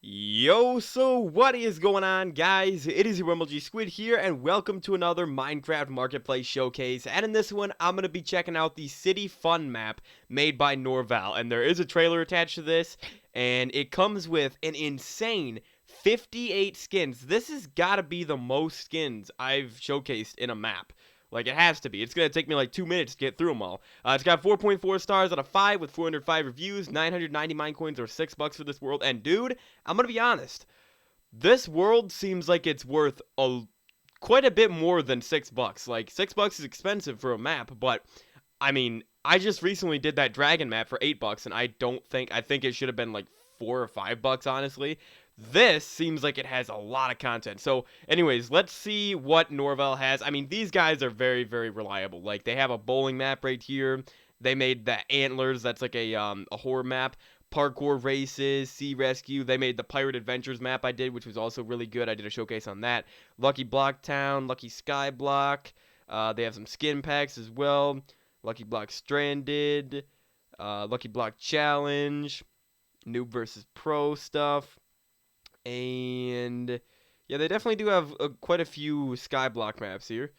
Yo, so what is going on, guys? It is your MLG Squid here, and welcome to another Minecraft Marketplace showcase. And in this one, I'm going to be checking out the City Fun map made by Norvale. And there is a trailer attached to this, and it comes with an insane 58 skins. This has got to be the most skins I've showcased in a map. Like, it has to be. It's going to take me like 2 minutes to get through them all. It's got 4.4 stars out of 5 with 405 reviews, 990 mine coins, or $6 for this world. And, dude, I'm going to be honest. This world seems like it's worth quite a bit more than $6. Like, $6 is expensive for a map, but, I mean, I just recently did that dragon map for $8, and I think it should have been like $4 or $5, honestly. This seems like it has a lot of content. So, anyways, let's see what Norvale has. I mean, these guys are very, very reliable. Like, they have a bowling map right here. They made the Antlers. That's like a horror map. Parkour races, sea rescue. They made the Pirate Adventures map I did, which was also really good. I did a showcase on that. Lucky Block Town, Lucky Sky Block. They have some skin packs as well. Lucky Block Stranded. Lucky Block Challenge. Noob versus Pro stuff. And yeah, they definitely do have quite a few Skyblock maps here.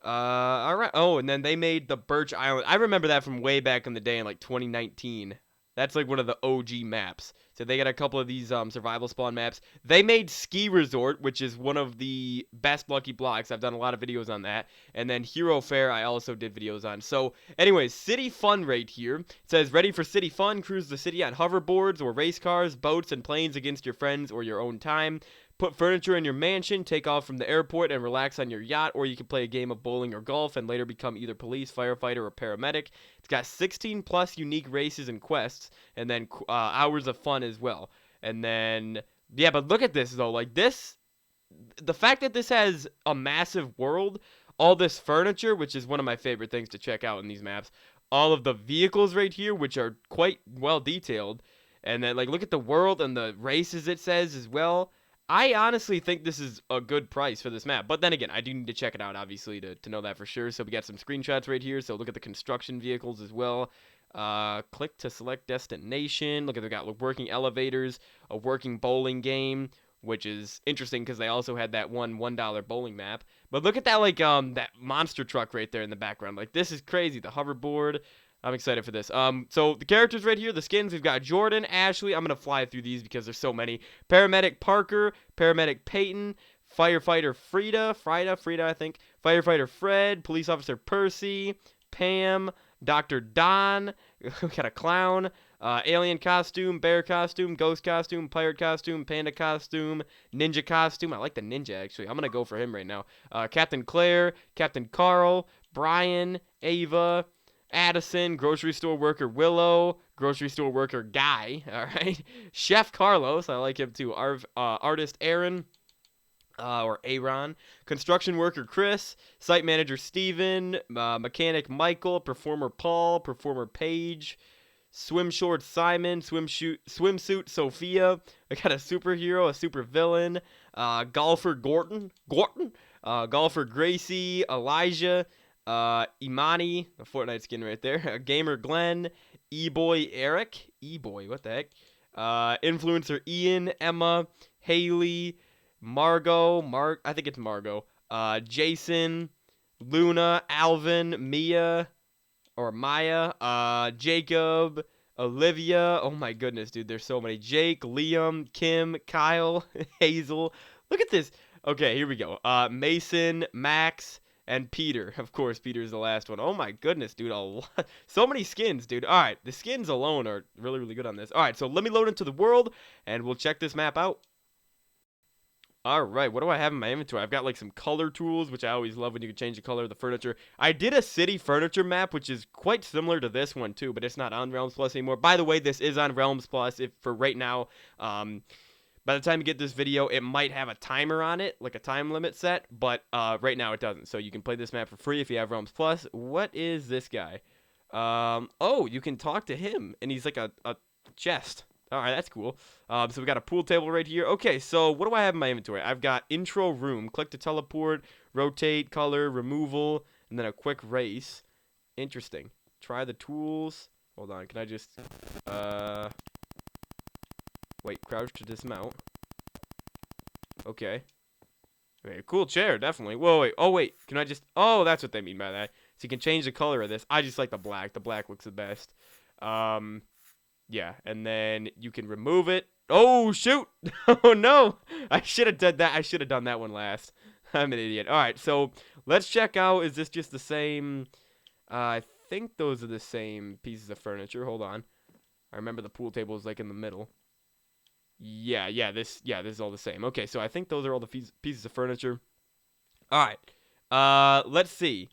All right. Oh, and then they made the Birch Island. I remember that from way back in the day in like 2019. That's like one of the OG maps. So they got a couple of these survival spawn maps. They made Ski Resort, which is one of the best Lucky Blocks. I've done a lot of videos on that. And then Hero Fair, I also did videos on. So, anyways, City Fun right here. It says, ready for City Fun? Cruise the city on hoverboards or race cars, boats, and planes against your friends or your own time. Put furniture in your mansion, take off from the airport, and relax on your yacht, or you can play a game of bowling or golf and later become either police, firefighter, or paramedic. It's got 16 plus unique races and quests, and then hours of fun as well. And then, yeah, but look at this, though. Like, this, the fact that this has a massive world, all this furniture, which is one of my favorite things to check out in these maps, all of the vehicles right here, which are quite well detailed, and then, like, look at the world and the races it says as well. I honestly think this is a good price for this map. But then again, I do need to check it out, obviously, to know that for sure. So we got some screenshots right here. So look at the construction vehicles as well. Click to select destination. Look at, they got working elevators, a working bowling game, which is interesting because they also had that $1 bowling map. But look at that, like, that monster truck right there in the background. Like, this is crazy. The hoverboard. I'm excited for this. So the characters right here, the skins, we've got Jordan, Ashley. I'm going to fly through these because there's so many. Paramedic Parker, Paramedic Peyton, Firefighter Frida, I think. Firefighter Fred, Police Officer Percy, Pam, Dr. Don, we got a clown, alien costume, bear costume, ghost costume, pirate costume, panda costume, ninja costume. I like the ninja, actually. I'm going to go for him right now. Captain Claire, Captain Carl, Brian, Ava, Addison, grocery store worker Willow, grocery store worker Guy, all right? Chef Carlos, I like him too. Artist Aaron, or Aaron. Construction worker Chris, site manager Steven, mechanic Michael, performer Paul, performer Paige, swim short Simon, swimsuit Sophia. I got a superhero, a super villain, golfer Gordon, golfer Gracie, Elijah, Imani, a Fortnite skin right there. Gamer Glenn, E-Boy Eric, E-Boy, what the heck? Influencer Ian, Emma, Haley, I think it's Margot. Jason, Luna, Alvin, Mia, or Maya, Jacob, Olivia. Oh my goodness, dude, there's so many. Jake, Liam, Kim, Kyle, Hazel. Look at this. Okay, here we go. Mason, Max, and Peter. Of course, Peter's the last one. Oh my goodness, dude. So many skins, dude. All right, the skins alone are really, really good on this. All right, so let me load into the world, and we'll check this map out. All right, what do I have in my inventory? I've got like some color tools, which I always love when you can change the color of the furniture. I did a city furniture map, which is quite similar to this one too, but it's not on Realms Plus anymore. By the way, this is on Realms Plus if for right now. By the time you get this video, it might have a timer on it, like a time limit set, but right now it doesn't. So you can play this map for free if you have Realms Plus. What is this guy? Oh, you can talk to him, and he's like a chest. All right, that's cool. So we got a pool table right here. Okay, so what do I have in my inventory? I've got intro room, click to teleport, rotate, color, removal, and then a quick race. Interesting. Try the tools. Hold on, can I just, Wait, crouch to dismount. Okay. Okay, cool chair, definitely. Whoa, wait. Oh, wait. Can I just... Oh, that's what they mean by that. So you can change the color of this. I just like the black. The black looks the best. Yeah, and then you can remove it. Oh, shoot. Oh, no. I should have done that. I should have done that one last. I'm an idiot. All right, so let's check out. Is this just the same... I think those are the same pieces of furniture. Hold on. I remember the pool table is like in the middle. Yeah, this is all the same. Okay, so I think those are all the pieces of furniture. All right. Let's see.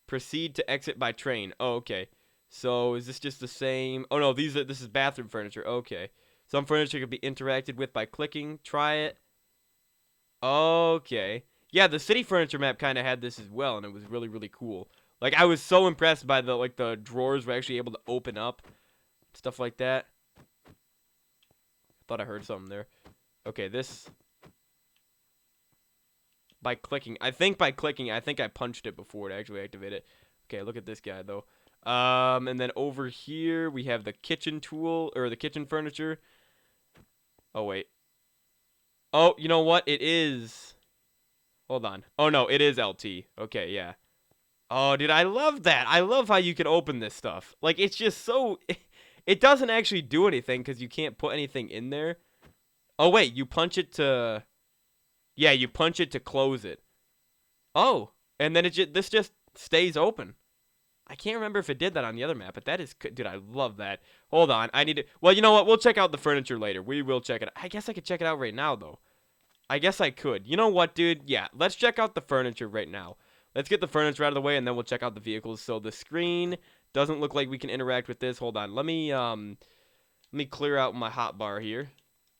Proceed to exit by train. Oh, okay. So is this just the same? Oh no, this is bathroom furniture. Okay. Some furniture can be interacted with by clicking. Try it. Okay. Yeah, the city furniture map kind of had this as well, and it was really, really cool. Like, I was so impressed by the drawers were actually able to open up. Stuff like that. Thought I heard something there. Okay, this... By clicking. I think by clicking, I think I punched it before to actually activate it. Okay, look at this guy, though. And then over here, we have the kitchen tool, or the kitchen furniture. Oh, wait. Oh, you know what? It is... Hold on. Oh, no, it is LT. Okay, yeah. Oh, dude, I love that. I love how you can open this stuff. Like, it's just so... It doesn't actually do anything because you can't put anything in there. Oh, wait, you punch it to... Yeah, you punch it to close it. Oh, and then this just stays open. I can't remember if it did that on the other map, but that is... Dude, I love that. Hold on, I need to... Well, you know what? We'll check out the furniture later. We will check it out. I guess I could check it out right now, though. I guess I could. You know what, dude? Yeah, let's check out the furniture right now. Let's get the furniture out of the way, and then we'll check out the vehicles. So the screen doesn't look like we can interact with this. Hold on. Let me clear out my hotbar here.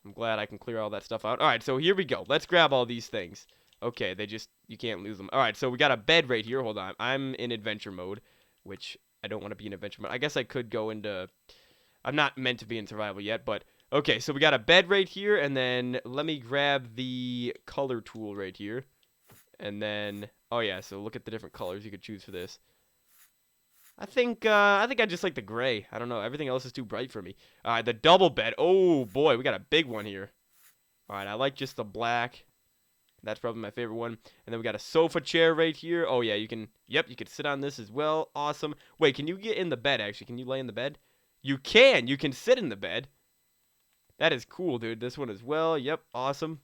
I'm glad I can clear all that stuff out. All right, so here we go. Let's grab all these things. Okay, you can't lose them. All right, so we got a bed right here. Hold on. I'm in adventure mode, which I don't want to be in adventure mode. I guess I could go into... I'm not meant to be in survival yet, but... Okay, so we got a bed right here, and then let me grab the color tool right here. And then... Oh, yeah, so look at the different colors you could choose for this. I think I just like the gray. I don't know. Everything else is too bright for me. All right, the double bed. Oh, boy, we got a big one here. All right, I like just the black. That's probably my favorite one. And then we got a sofa chair right here. Oh, yeah, you can sit on this as well. Awesome. Wait, can you get in the bed, actually? Can you lay in the bed? You can. You can sit in the bed. That is cool, dude. This one as well. Yep, awesome.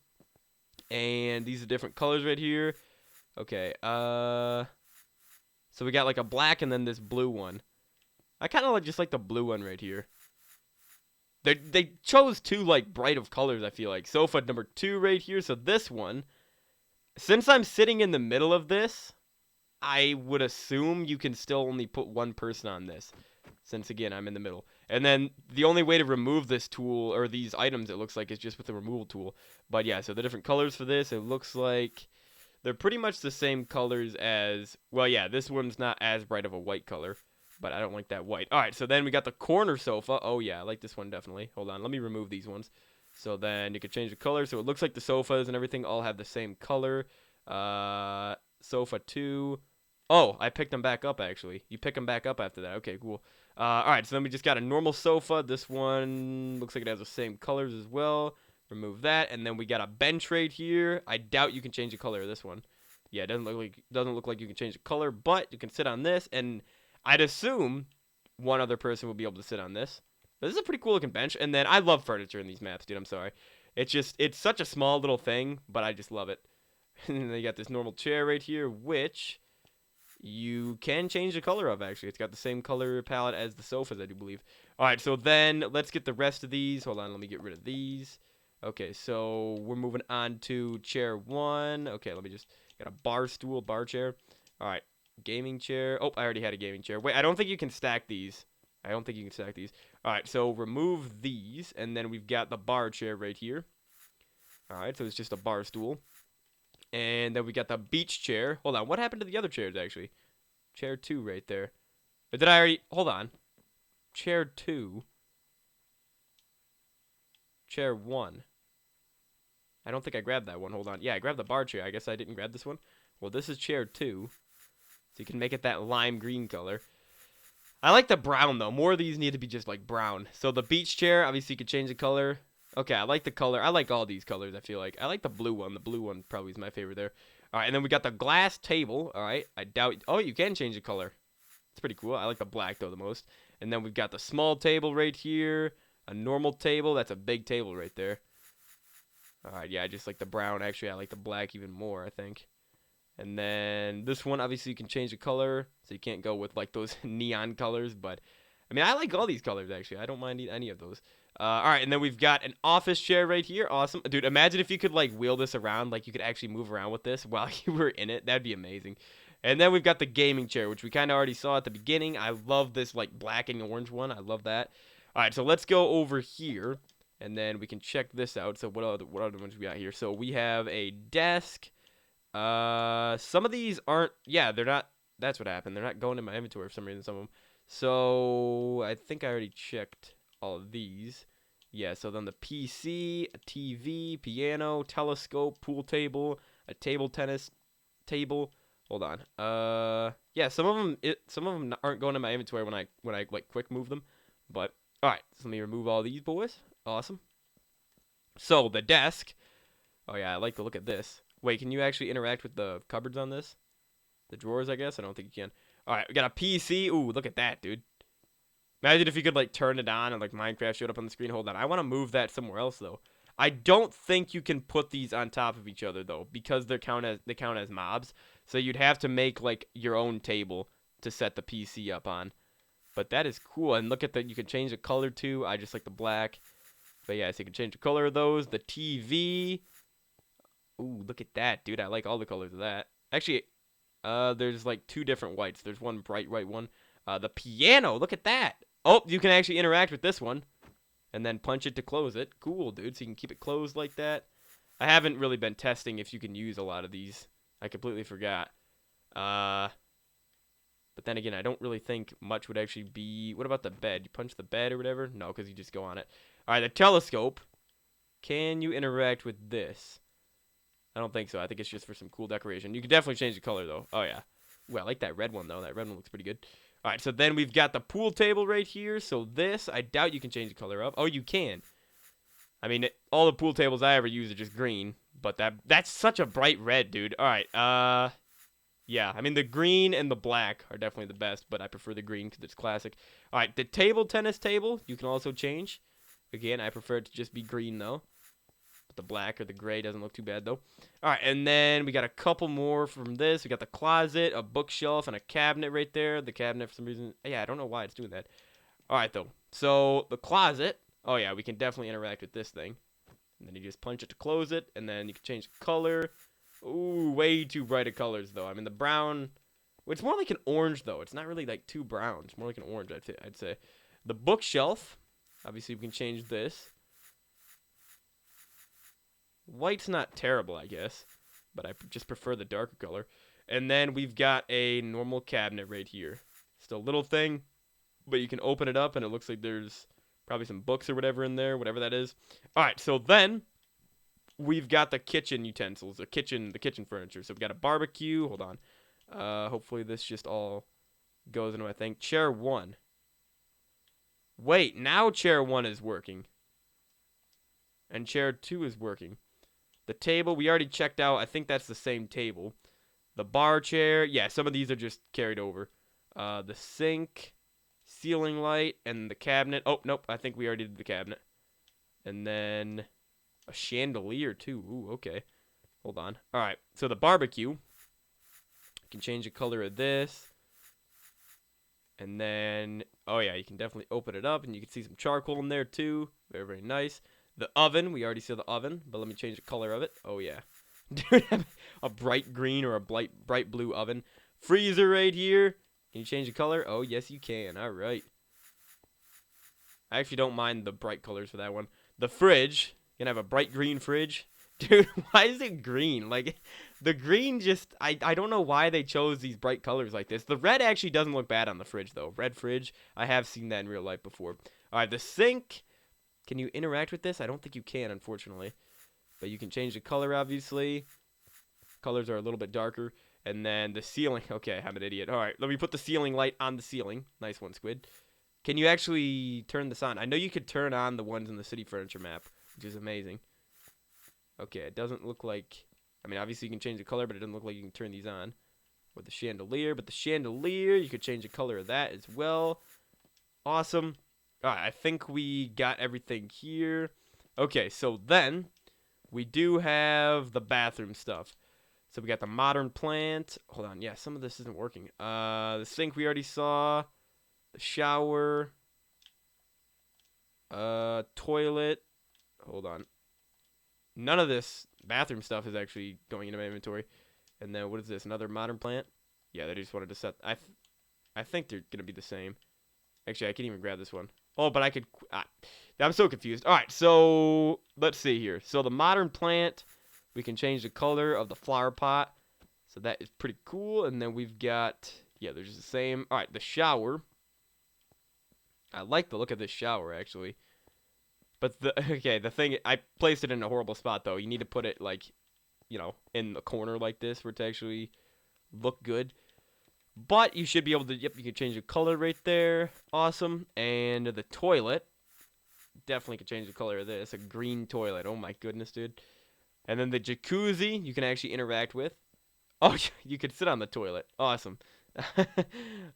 And these are different colors right here. Okay, so we got like a black and then this blue one. I kind of just like the blue one right here. They chose two like bright of colors, I feel like. Sofa number 2 right here. So this one, since I'm sitting in the middle of this, I would assume you can still only put one person on this. Since again, I'm in the middle. And then the only way to remove this tool or these items, it looks like, is just with the removal tool. But yeah, so the different colors for this, it looks like they're pretty much the same colors as, well, yeah, this one's not as bright of a white color, but I don't like that white. All right, so then we got the corner sofa. Oh, yeah, I like this one definitely. Hold on, let me remove these ones. So then you could change the color. So it looks like the sofas and everything all have the same color. Sofa 2. Oh, I picked them back up, actually. You pick them back up after that. Okay, cool. All right, so then we just got a normal sofa. This one looks like it has the same colors as well. Remove that, and then we got a bench right here. I doubt you can change the color of this one. Yeah, it doesn't look like you can change the color, but you can sit on this, and I'd assume one other person will be able to sit on this. But this is a pretty cool looking bench, and then I love furniture in these maps, dude. I'm sorry. It's such a small little thing, but I just love it. And then you got this normal chair right here, which you can change the color of, actually. It's got the same color palette as the sofas, I do believe. All right, so then let's get the rest of these. Hold on, let me get rid of these. Okay, so we're moving on to chair 1. Okay, let me just got a bar chair. All right, gaming chair. Oh, I already had a gaming chair. Wait, I don't think you can stack these. I don't think you can stack these. All right, so remove these, and then we've got the bar chair right here. All right, so it's just a bar stool. And then we got the beach chair. Hold on, what happened to the other chairs, actually? Chair 2 right there. But did I already... Hold on. Chair 2. Chair 1. I don't think I grabbed that one. Hold on. Yeah, I grabbed the bar chair. I guess I didn't grab this one. Well, this is chair 2. So you can make it that lime green color. I like the brown, though. More of these need to be just, like, brown. So the beach chair, obviously you could change the color. Okay, I like the color. I like all these colors, I feel like. I like the blue one. The blue one probably is my favorite there. All right, and then we got the glass table. All right, I doubt... Oh, you can change the color. It's pretty cool. I like the black, though, the most. And then we've got the small table right here. A normal table. That's a big table right there. All right, yeah, I just like the brown. Actually, I like the black even more, I think. And then this one, obviously, you can change the color. So you can't go with, like, those neon colors. But, I mean, I like all these colors, actually. I don't mind any of those. All right, and then we've got an office chair right here. Awesome. Dude, imagine if you could, like, wheel this around. Like, you could actually move around with this while you were in it. That'd be amazing. And then we've got the gaming chair, which we kind of already saw at the beginning. I love this, like, black and orange one. I love that. All right, so let's go over here, and then we can check this out. So what other ones we got here? So we have a desk. Some of these aren't... Yeah, they're not... That's what happened. They're not going in my inventory for some reason, some of them. So I think I already checked all of these. Yeah, so then the PC, a TV, piano, telescope, pool table, a table tennis table. Hold on. Yeah, some of them aren't going in my inventory when I like quick move them. But all right, so let me remove all these boys. Awesome. So the desk. Oh yeah, I like to look at this. Wait, can you actually interact with the cupboards on this? The drawers, I guess. I don't think you can. All right, we got a PC. Ooh, look at that, dude. Imagine if you could, like, turn it on and, like, Minecraft showed up on the screen. Hold on. I want to move that somewhere else, though. I don't think you can put these on top of each other, though, because they count as mobs. So you'd have to make, like, your own table to set the PC up on. But that is cool. And look at that. You can change the color, too. I just like the black. But, yeah, so you can change the color of those. The TV. Ooh, look at that, dude. I like all the colors of that. Actually, there's, like, two different whites. There's one bright white one. The piano. Look at that. Oh, you can actually interact with this one and then punch it to close it. Cool, dude. So you can keep it closed like that. I haven't really been testing if you can use a lot of these. I completely forgot. But then again, I don't really think much would actually be... What about the bed? You punch the bed or whatever? No, because you just go on it. All right, the telescope. Can you interact with this? I don't think so. I think it's just for some cool decoration. You can definitely change the color, though. Oh, yeah. Ooh, I like that red one, though. That red one looks pretty good. All right, so then we've got the pool table right here. So this, I doubt you can change the color of. Oh, you can. I mean, all the pool tables I ever use are just green. But that's such a bright red, dude. All right, yeah. I mean, the green and the black are definitely the best, but I prefer the green because it's classic. All right, the tennis table, you can also change. Again, I prefer it to just be green, though. But the black or the gray doesn't look too bad, though. All right, and then we got a couple more from this. We got the closet, a bookshelf, and a cabinet right there. The cabinet, for some reason, yeah, I don't know why it's doing that. All right, though. So the closet, oh, yeah, we can definitely interact with this thing. And then you just punch it to close it, and then you can change the color. Ooh, way too bright of colors, though. I mean, the brown, well, it's more like an orange, though. It's not really, like, too brown. It's more like an orange, I'd say. The bookshelf, obviously, we can change this. White's not terrible, I guess, but I just prefer the darker color. And then we've got a normal cabinet right here. It's a little thing, but you can open it up, and it looks like there's probably some books or whatever in there, whatever that is. All right, so then we've got the kitchen utensils, the kitchen furniture. So we've got a barbecue. Hold on. Hopefully this just all goes into, I think, chair 1. Wait, now chair 1 is working. And chair 2 is working. The table, we already checked out. I think that's the same table. The bar chair, yeah, some of these are just carried over. The sink, ceiling light, and the cabinet. Oh, nope, I think we already did the cabinet. And then a chandelier, too. Ooh, okay. Hold on. All right, so the barbecue. You can change the color of this. And then, oh, yeah, you can definitely open it up, and you can see some charcoal in there, too. Very, very nice. The oven, we already saw the oven, but let me change the color of it. Oh, yeah. Dude, a bright green or a bright blue oven. Freezer right here. Can you change the color? Oh, yes, you can. All right. I actually don't mind the bright colors for that one. The fridge. You can have a bright green fridge. Dude, why is it green? Like, the green just... I don't know why they chose these bright colors like this. The red actually doesn't look bad on the fridge, though. Red fridge. I have seen that in real life before. All right, the sink... Can you interact with this? I don't think you can, unfortunately. But you can change the color, obviously. Colors are a little bit darker. And then the ceiling. Okay, I'm an idiot. All right, let me put the ceiling light on the ceiling. Nice one, Squid. Can you actually turn this on? I know you could turn on the ones in the city furniture map which is amazing. Okay, it doesn't look like... I mean, obviously you can change the color, but it doesn't look like you can turn these on with the chandelier. But the chandelier, you could change the color of that as well. Awesome. All right, I think we got everything here. Okay, so then we do have the bathroom stuff. So we got the modern plant. Hold on, yeah, some of this isn't working. The sink we already saw. The shower. Toilet. Hold on. None of this bathroom stuff is actually going into my inventory. And then what is this? Another modern plant? Yeah, they just wanted to set... I think they're going to be the same. Actually, I can't even grab this one. Oh, but I could... I'm so confused. All right, so let's see here. So the modern plant, we can change the color of the flower pot. So that is pretty cool. And then we've got... Yeah, they're just the same. All right, the shower. I like the look of this shower, actually. But, okay, the thing... I placed it in a horrible spot, though. You need to put it, like, you know, in the corner like this for it to actually look good. But you should be able to, yep, you can change the color right there. Awesome. And the toilet. Definitely can change the color of this. A green toilet. Oh my goodness, dude. And then the jacuzzi you can actually interact with. Oh, you could sit on the toilet. Awesome.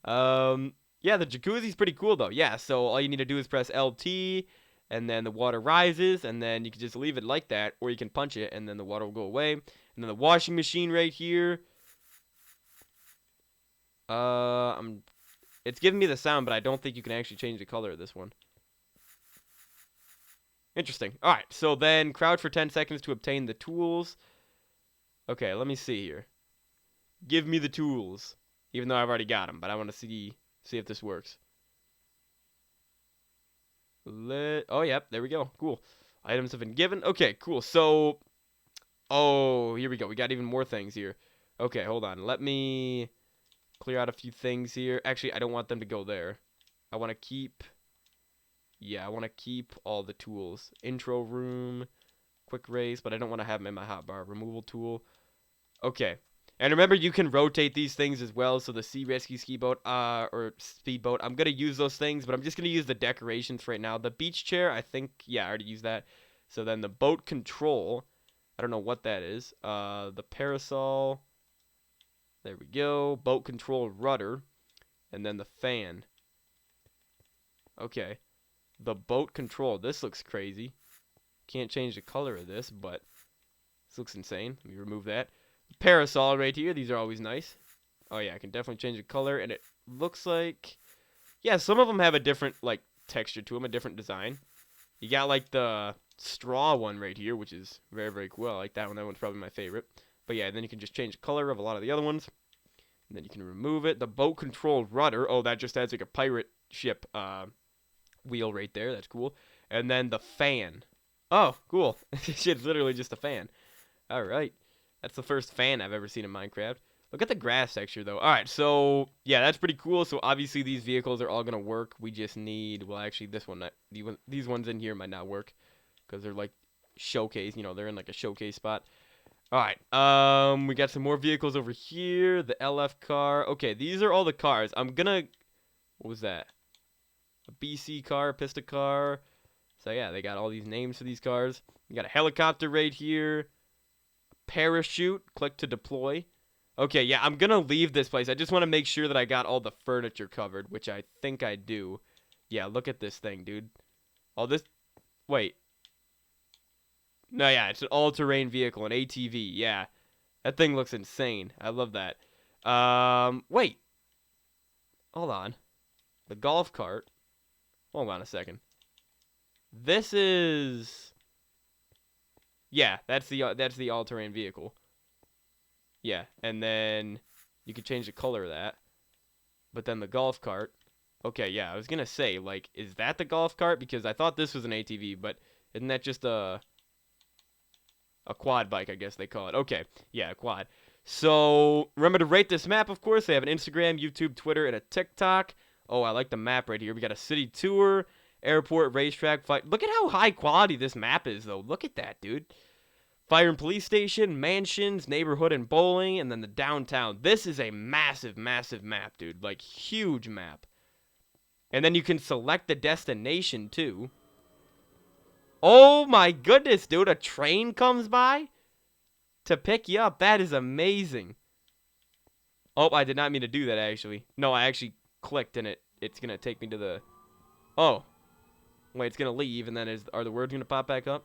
Yeah, the jacuzzi's pretty cool, though. Yeah, so all you need to do is press LT, and then the water rises, and then you can just leave it like that, or you can punch it, and then the water will go away. And then the washing machine right here. It's giving me the sound, but I don't think you can actually change the color of this one. Interesting. All right, so then crouch for 10 seconds to obtain the tools. Okay, let me see here. Give me the tools, even though I've already got them, but I want to see if this works. Oh, yep, there we go. Cool. Items have been given. Okay, cool. So, oh, here we go. We got even more things here. Okay, hold on. Let me clear out a few things here. Actually, I don't want them to go there. I want to keep... Yeah, I want to keep all the tools. Intro room, quick race, but I don't want to have them in my hotbar. Removal tool. Okay. And remember, you can rotate these things as well. So the sea rescue ski boat, or speedboat, I'm going to use those things, but I'm just going to use the decorations for right now. The beach chair, I think, yeah, I already used that. So then the boat control, I don't know what that is. The parasol, there we go. Boat control rudder, and then the fan. Okay. The boat control, this looks crazy. Can't change the color of this, but this looks insane. Let me remove that. Parasol right here. These are always nice. Oh, yeah, I can definitely change the color, and it looks like... Yeah, some of them have a different, like, texture to them, a different design. You got, like, the straw one right here, which is very, very cool. I like that one. That one's probably my favorite. But, yeah, then you can just change the color of a lot of the other ones. And then you can remove it. The boat control rudder. Oh, that just adds, like, a pirate ship wheel right there. That's cool. And then the fan. Oh, cool. Shit's literally just a fan. All right. That's the first fan I've ever seen in Minecraft. Look at the grass texture, though. All right, so, yeah, that's pretty cool. So, obviously, these vehicles are all going to work. We just need, well, actually, this one, these ones in here might not work because they're, like, showcase. You know, they're in, like, a showcase spot. All right, we got some more vehicles over here. The LF car. Okay, these are all the cars. I'm going to, what was that? A BC car, a Pista car. So, yeah, they got all these names for these cars. You got a helicopter right here. Parachute, click to deploy. Okay, yeah, I'm gonna leave this place. I just want to make sure that I got all the furniture covered, which I think I do. Yeah, look at this thing, dude. All this... Wait. No, yeah, it's an all-terrain vehicle, an ATV, yeah. That thing looks insane. I love that. Wait. Hold on. The golf cart. Hold on a second. This is... Yeah, that's the all-terrain vehicle. Yeah, and then you could change the color of that. But then the golf cart. Okay, yeah, I was gonna say, like, is that the golf cart? Because I thought this was an ATV, but isn't that just a quad bike, I guess they call it. Okay, yeah, a quad. So, remember to rate this map, of course. They have an Instagram, YouTube, Twitter, and a TikTok. Oh, I like the map right here. We got a city tour, airport, racetrack, fight. Look at how high quality this map is, though. Look at that, dude. Fire and police station, mansions, neighborhood, and bowling, and then the downtown. This is a massive, massive map, dude. Like, huge map. And then you can select the destination, too. Oh my goodness, dude. A train comes by to pick you up. That is amazing. Oh, I did not mean to do that, actually. No, I actually clicked and it's going to take me to the... Oh. Wait, it's going to leave, and then are the words going to pop back up?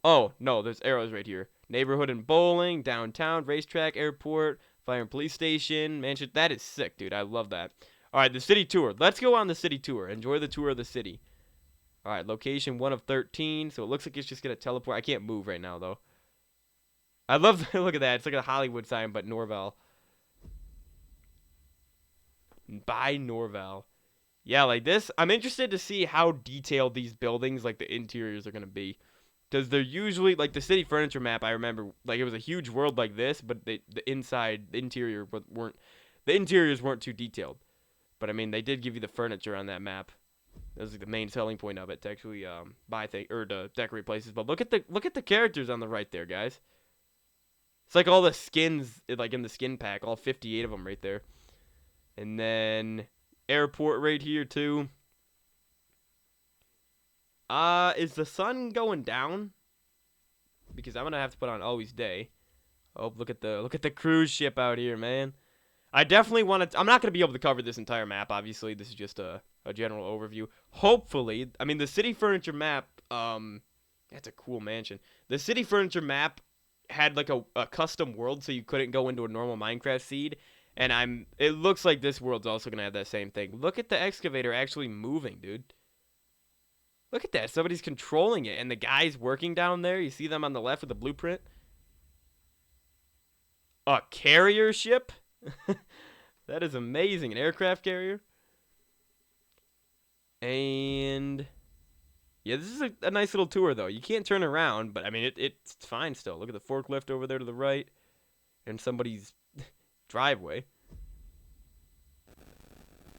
Oh, no, there's arrows right here. Neighborhood and bowling, downtown, racetrack, airport, fire and police station, mansion. That is sick, dude. I love that. All right, the city tour. Let's go on the city tour. Enjoy the tour of the city. All right, location 1 of 13. So it looks like it's just going to teleport. I can't move right now, though. I love look at that. It's like a Hollywood sign, but Norvale. By Norvale. Yeah, like this. I'm interested to see how detailed these buildings, like the interiors, are going to be. Because they're usually, like the city furniture map, I remember, like it was a huge world like this, but the interior weren't, the interiors weren't too detailed. But I mean, they did give you the furniture on that map. That was like the main selling point of it, to actually buy things or to decorate places. But look at the characters on the right there, guys. It's like all the skins, like in the skin pack, all 58 of them right there. And then airport right here too. Is the sun going down? Because I'm gonna have to put on always day. Oh, look at the cruise ship out here, man. I definitely want to. I'm not gonna be able to cover this entire map. Obviously, this is just a general overview. Hopefully, I mean the city furniture map. That's a cool mansion. The city furniture map had like a custom world, so you couldn't go into a normal Minecraft seed. And it looks like this world's also gonna have that same thing. Look at the excavator actually moving, dude. Look at that. Somebody's controlling it, and the guy's working down there. You see them on the left with the blueprint. A carrier ship? That is amazing. An aircraft carrier. And yeah, this is a nice little tour, though. You can't turn around, but I mean, it's fine still. Look at the forklift over there to the right, and somebody's driveway.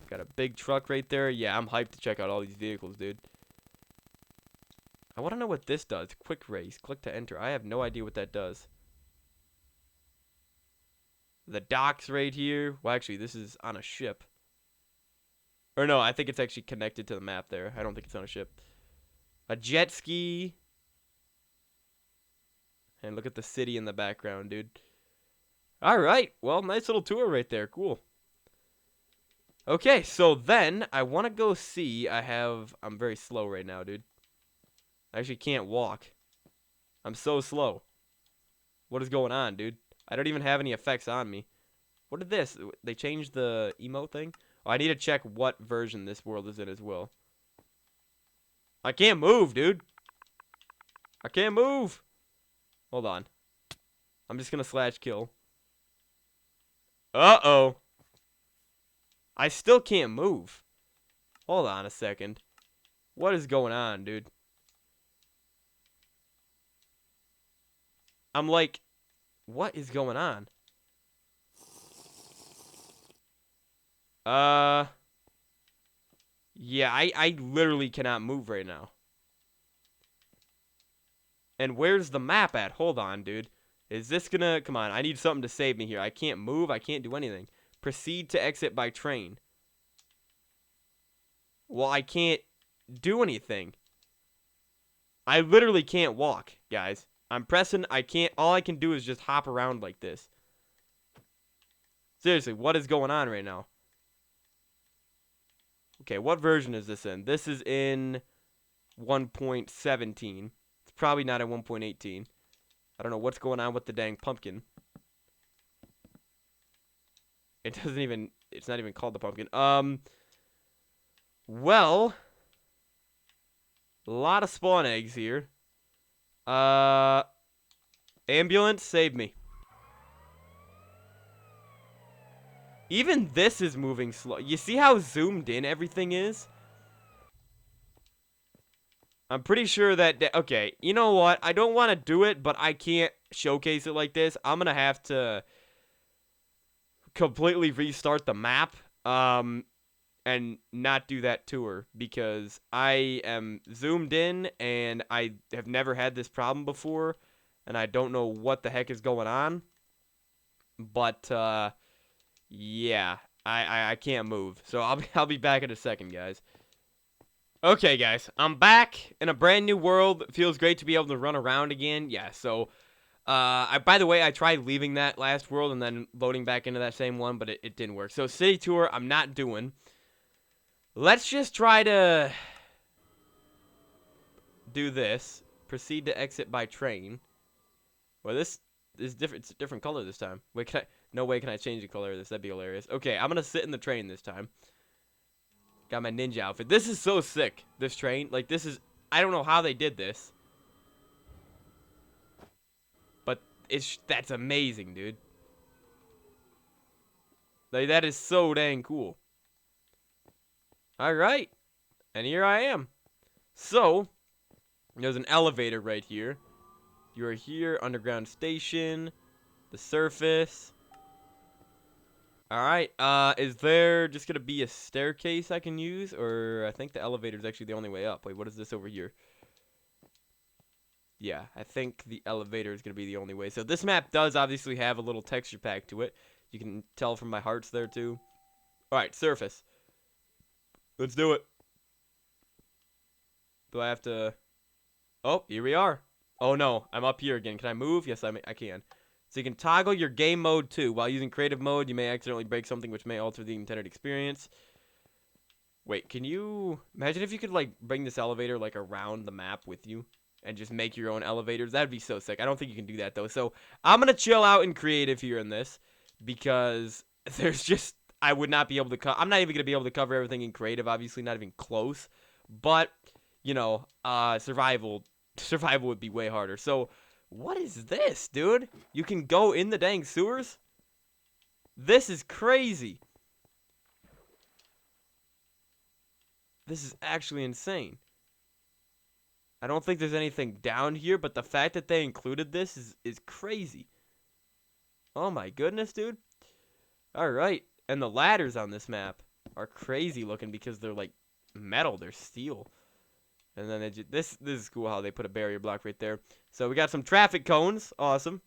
Got a big truck right there. Yeah, I'm hyped to check out all these vehicles, dude. I want to know what this does. Quick race. Click to enter. I have no idea what that does. The docks right here. Well, actually, this is on a ship. Or no, I think it's actually connected to the map there. I don't think it's on a ship. A jet ski. And look at the city in the background, dude. All right. Well, nice little tour right there. Cool. Okay, so then I want to go see. I'm very slow right now, dude. I actually can't walk. I'm so slow. What is going on, dude? I don't even have any effects on me. What is this? They changed the emote thing? Oh, I need to check what version this world is in as well. I can't move, dude. I can't move. Hold on. I'm just going to slash kill. Uh-oh. I still can't move. Hold on a second. What is going on, dude? I'm like, what is going on? Yeah, I literally cannot move right now. And where's the map at? Hold on, dude. Is this gonna... Come on, I need something to save me here. I can't move. I can't do anything. Proceed to exit by train. Well, I can't do anything. I literally can't walk, guys. I'm pressing. I can't... All I can do is just hop around like this. Seriously, what is going on right now? Okay, what version is this in? This is in 1.17. It's probably not in 1.18. I don't know what's going on with the dang pumpkin. It doesn't even... It's not even called the pumpkin. Well... A lot of spawn eggs here. Ambulance, save me. Even this is moving slow. You see how zoomed in everything is? I'm pretty sure that... Okay, you know what? I don't want to do it, but I can't showcase it like this. I'm going to have to completely restart the map and not do that tour because I am zoomed in and I have never had this problem before and I don't know what the heck is going on. But, yeah, I can't move. So I'll be back in a second, guys. Okay, guys, I'm back in a brand new world. It feels great to be able to run around again. Yeah, so, by the way, I tried leaving that last world and then loading back into that same one, but it didn't work. So, city tour, I'm not doing. Let's just try to do this. Proceed to exit by train. Well, this is different. It's a different color this time. Wait, can I? No way can I change the color of this. That'd be hilarious. Okay, I'm gonna sit in the train this time. Got my ninja outfit. This is so sick. This train, like this is. I don't know how they did this, but that's amazing, dude. Like that is so dang cool. All right, and here I am. So there's an elevator right here. You are here, underground station, the surface. All right. Is there just gonna be a staircase I can use, or I think the elevator is actually the only way up? Wait, what is this over here? Yeah, I think the elevator is gonna be the only way. So this map does obviously have a little texture pack to it. You can tell from my hearts there too. All right, surface. Let's do it. Do I have to? Oh, here we are. Oh no, I'm up here again. Can I move? Yes, I can. So you can toggle your game mode too. While using creative mode, you may accidentally break something which may alter the intended experience. Wait, can you imagine if you could like bring this elevator like around the map with you and just make your own elevators? That'd be so sick. I don't think you can do that though. So I'm gonna chill out in creative here in this because there's just I would not be able to. I'm not even gonna be able to cover everything in creative. Obviously, not even close. But you know, survival would be way harder. So what is this, dude? You can go in the dang sewers? This is crazy. This is actually insane. I don't think there's anything down here, but the fact that they included this is crazy. Oh my goodness, dude. Alright. And the ladders on this map are crazy looking because they're like metal. They're steel. And then this is cool how they put a barrier block right there. So we got some traffic cones. Awesome.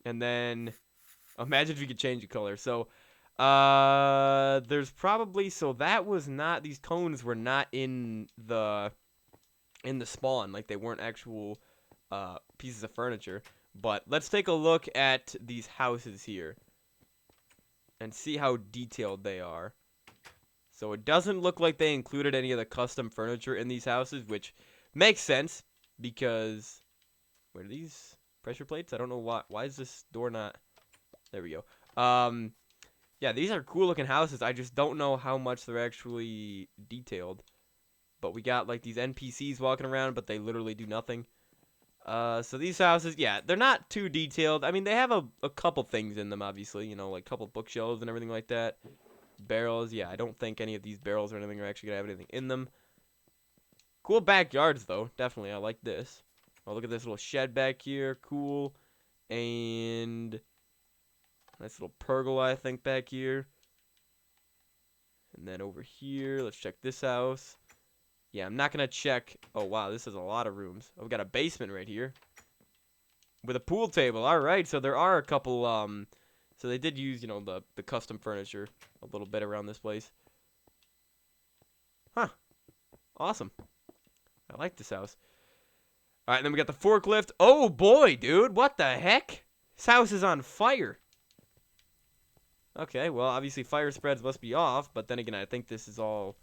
And then imagine if you could change the color. So there's probably that was not these cones were not in the spawn, like they weren't actual pieces of furniture. But let's take a look at these houses here and see how detailed they are. So it doesn't look like they included any of the custom furniture in these houses, which makes sense because what are these pressure plates? I don't know why is this door not. There we go. Yeah, these are cool looking houses. I just don't know how much they're actually detailed. But we got like these NPCs walking around, but they literally do nothing. So these houses, yeah, they're not too detailed. I mean, they have a couple things in them, obviously, you know, like a couple bookshelves and everything like that. Barrels, yeah, I don't think any of these barrels or anything are actually gonna have anything in them. Cool backyards, though. Definitely, I like this. Oh, look at this little shed back here. Cool. And nice little pergola, I think, back here. And then over here, let's check this house. Yeah, I'm not going to check. Oh, wow, this is a lot of rooms. Oh, we got a basement right here with a pool table. All right, so there are a couple, so they did use, you know, the custom furniture a little bit around this place. Huh. Awesome. I like this house. All right, and then we got the forklift. Oh, boy, dude. What the heck? This house is on fire. Okay, well, obviously fire spreads must be off, but then again, I think this is all...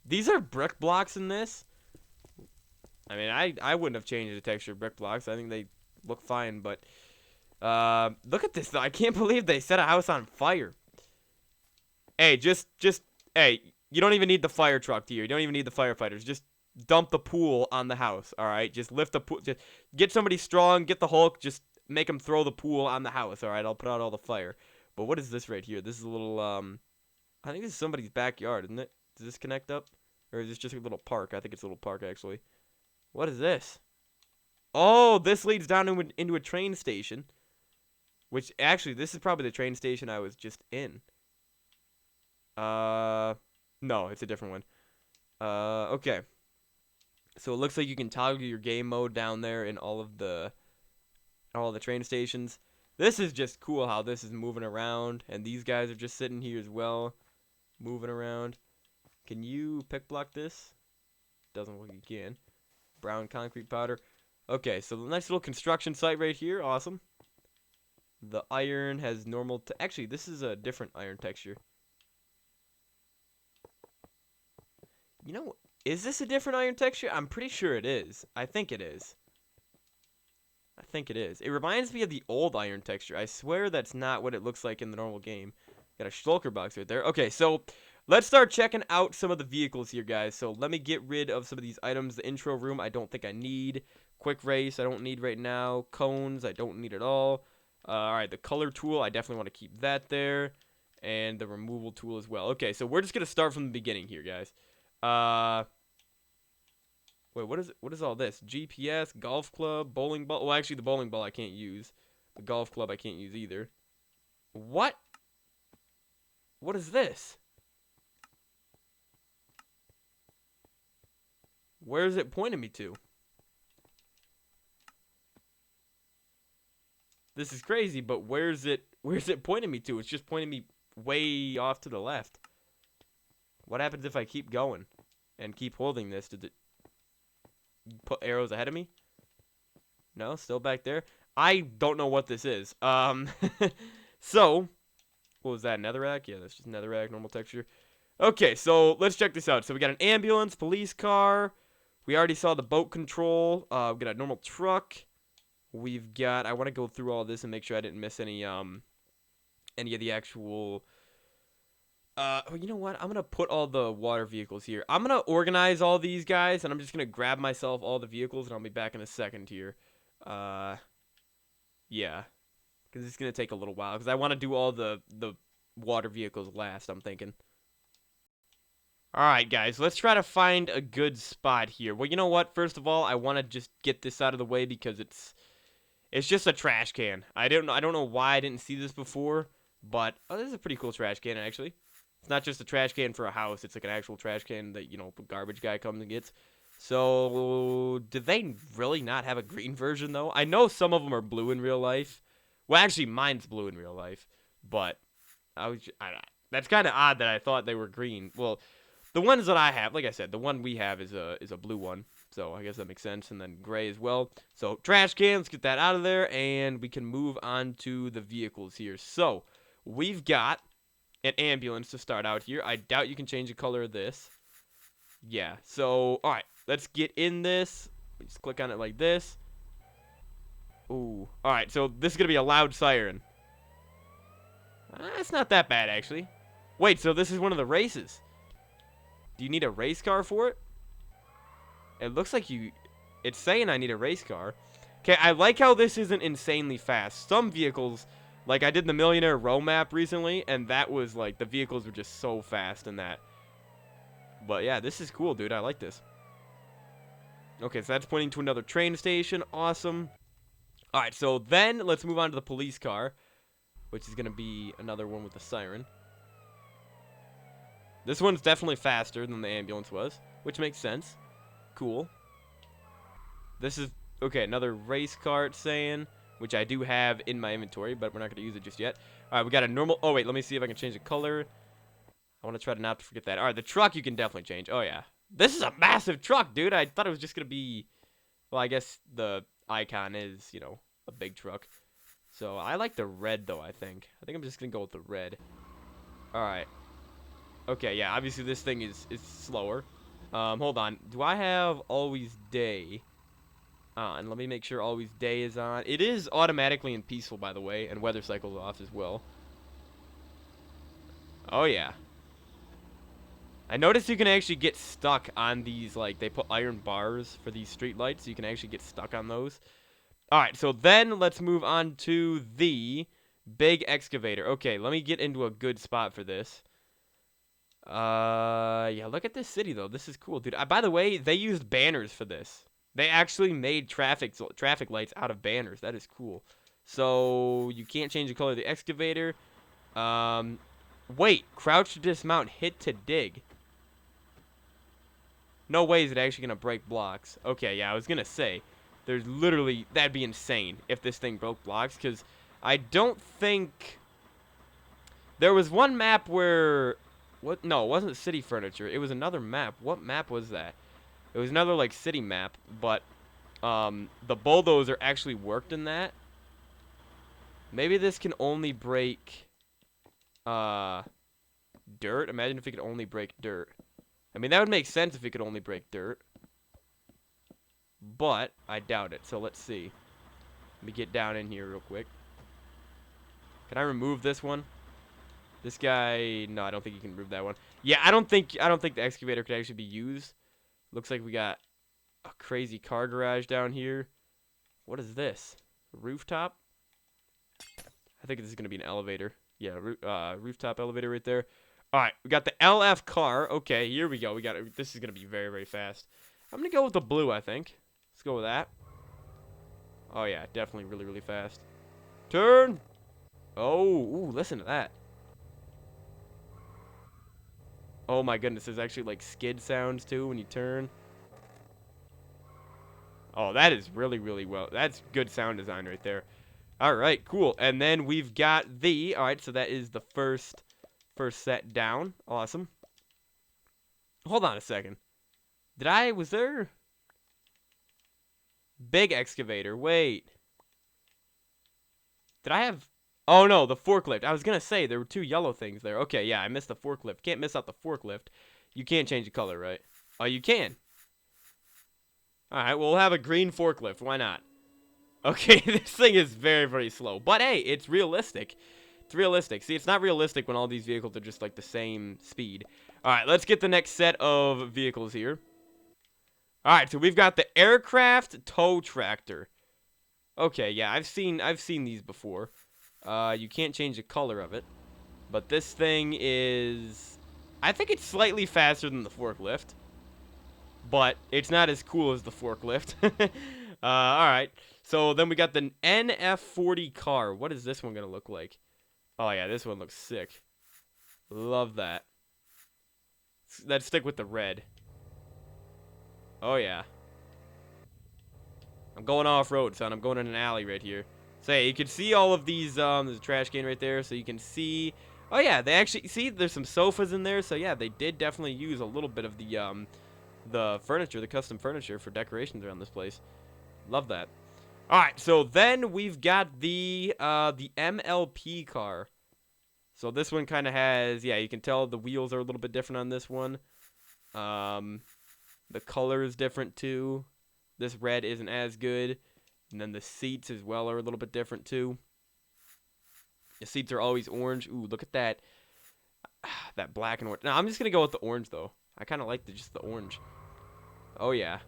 These are brick blocks in this. I mean, I wouldn't have changed the texture of brick blocks. I think they look fine, but... look at this, though. I can't believe they set a house on fire. Hey, hey, you don't even need the fire truck here. You don't even need the firefighters. Just dump the pool on the house, all right? Just lift the pool. Just get somebody strong, get the Hulk, just make them throw the pool on the house, all right? I'll put out all the fire. But what is this right here? This is a little, I think this is somebody's backyard, isn't it? Does this connect up? Or is this just a little park? I think it's a little park, actually. What is this? Oh, this leads down into a train station. Which, actually, this is probably the train station I was just in. No, it's a different one. Okay. So it looks like you can toggle your game mode down there in all the train stations. This is just cool how this is moving around, and these guys are just sitting here as well, moving around. Can you pick block this? doesn't look like you can. Brown concrete powder. Okay, so the nice little construction site right here. Awesome. The iron has normal... Actually, this is a different iron texture. You know, is this a different iron texture? I'm pretty sure it is. I think it is. I think it is. It reminds me of the old iron texture. I swear that's not what it looks like in the normal game. Got a shulker box right there. Okay, so let's start checking out some of the vehicles here, guys. So let me get rid of some of these items. The intro room, I don't think I need. Quick race, I don't need right now. Cones, I don't need at all. Alright, the color tool, I definitely want to keep that there. And the removal tool as well. Okay, so we're just going to start from the beginning here, guys. Wait, what is all this? GPS, golf club, bowling ball. Well, actually, the bowling ball I can't use. The golf club I can't use either. What? What is this? Where is it pointing me to? This is crazy, but where's it pointing me to? It's just pointing me way off to the left. What happens if I keep going and keep holding this? Did it put arrows ahead of me? No, still back there. I don't know what this is. So, what was that, netherrack? Yeah, that's just netherrack, normal texture. Okay, so let's check this out. So we got an ambulance, police car. We already saw the boat control. We got a normal truck. We've got, I want to go through all this and make sure I didn't miss any of the actual... you know what? I'm going to put all the water vehicles here. I'm going to organize all these guys, and I'm just going to grab myself all the vehicles, and I'll be back in a second here. Yeah. Because it's going to take a little while, because I want to do all the water vehicles last, I'm thinking. Alright, guys, let's try to find a good spot here. Well, you know what? First of all, I want to just get this out of the way, because it's just a trash can. I don't know why I didn't see this before, but this is a pretty cool trash can, actually. It's not just a trash can for a house. It's like an actual trash can that, you know, the garbage guy comes and gets. So, did they really not have a green version, though? I know some of them are blue in real life. Well, actually, mine's blue in real life. But, that's kind of odd that I thought they were green. Well, the ones that I have, like I said, the one we have is a blue one. So, I guess that makes sense. And then gray as well. So, trash can, let's get that out of there. And we can move on to the vehicles here. So, we've got an ambulance to start out here. I doubt you can change the color of this. Yeah, so, alright, let's get in this. Just click on it like this. Ooh, alright, so this is going to be a loud siren. It's not that bad, actually. Wait, so this is one of the races. Do you need a race car for it? It looks like it's saying I need a race car. Okay, I like how this isn't insanely fast. Some vehicles... Like, I did the Millionaire Row map recently, and that was, like, the vehicles were just so fast in that. But, yeah, this is cool, dude. I like this. Okay, so that's pointing to another train station. Awesome. Alright, so then let's move on to the police car, which is going to be another one with a siren. This one's definitely faster than the ambulance was, which makes sense. Cool. This is, okay, another race car it's saying, which I do have in my inventory, but we're not going to use it just yet. All right, we got a normal... Oh, wait, let me see if I can change the color. I want to try to not forget that. All right, the truck you can definitely change. Oh, yeah. This is a massive truck, dude. I thought it was just going to be... Well, I guess the icon is, you know, a big truck. So, I like the red, though, I think. I think I'm just going to go with the red. All right. Okay, yeah, obviously this thing is slower. Hold on. Do I have always day on? Let me make sure always day is on. It is automatically in peaceful, by the way, and weather cycle's off as well. Oh, yeah. I noticed you can actually get stuck on these, like, they put iron bars for these street lights, so you can actually get stuck on those. Alright, so then let's move on to the big excavator. Okay, let me get into a good spot for this. Yeah, look at this city, though. This is cool, dude. By the way, they used banners for this. They actually made traffic lights out of banners. That is cool. So, you can't change the color of the excavator. Wait. Crouch to dismount. Hit to dig. No way is it actually going to break blocks. Okay, yeah, I was going to say. There's literally... That'd be insane if this thing broke blocks. Because I don't think... There was one map where... What? No, it wasn't city furniture. It was another map. What map was that? It was another, like, city map, but the bulldozer actually worked in that. Maybe this can only break dirt. Imagine if it could only break dirt. I mean, that would make sense if it could only break dirt. But I doubt it, so let's see. Let me get down in here real quick. Can I remove this one? This guy, no, I don't think you can remove that one. Yeah, I don't think the excavator could actually be used. Looks like we got a crazy car garage down here. What is this? A rooftop? I think this is going to be an elevator. Yeah, rooftop elevator right there. All right, we got the LF car. Okay, here we go. We got it. This is going to be very, very fast. I'm going to go with the blue, I think. Let's go with that. Oh, yeah, definitely really, really fast. Turn. Oh, ooh, listen to that. Oh, my goodness. There's actually, like, skid sounds, too, when you turn. Oh, that is really, really well. That's good sound design right there. All right, cool. And then we've got the... All right, so that is the first set down. Awesome. Hold on a second. Was there... Big excavator. Wait. Did I have... Oh, no, the forklift. I was going to say, there were two yellow things there. Okay, yeah, I missed the forklift. Can't miss out the forklift. You can't change the color, right? Oh, you can. All right, we'll have a green forklift. Why not? Okay, this thing is very, very slow. But, hey, it's realistic. It's realistic. See, it's not realistic when all these vehicles are just, like, the same speed. All right, let's get the next set of vehicles here. All right, so we've got the aircraft tow tractor. Okay, yeah, I've seen these before. You can't change the color of it. But this thing is... I think it's slightly faster than the forklift. But it's not as cool as the forklift. Alright. So then we got the NF40 car. What is this one going to look like? Oh, yeah, this one looks sick. Love that. Let's stick with the red. Oh, yeah. I'm going off-road, son. I'm going in an alley right here. So, yeah, you can see all of these, there's a trash can right there, so you can see... Oh, yeah, they actually... See, there's some sofas in there, so, yeah, they did definitely use a little bit of the furniture, the custom furniture for decorations around this place. Love that. All right, so then we've got the MLP car. So this one kind of has, yeah, you can tell the wheels are a little bit different on this one. The color is different too. This red isn't as good. And then the seats as well are a little bit different too. The seats are always orange. Ooh, look at that. That black and orange. No, I'm just going to go with the orange though. I kind of like just the orange. Oh yeah.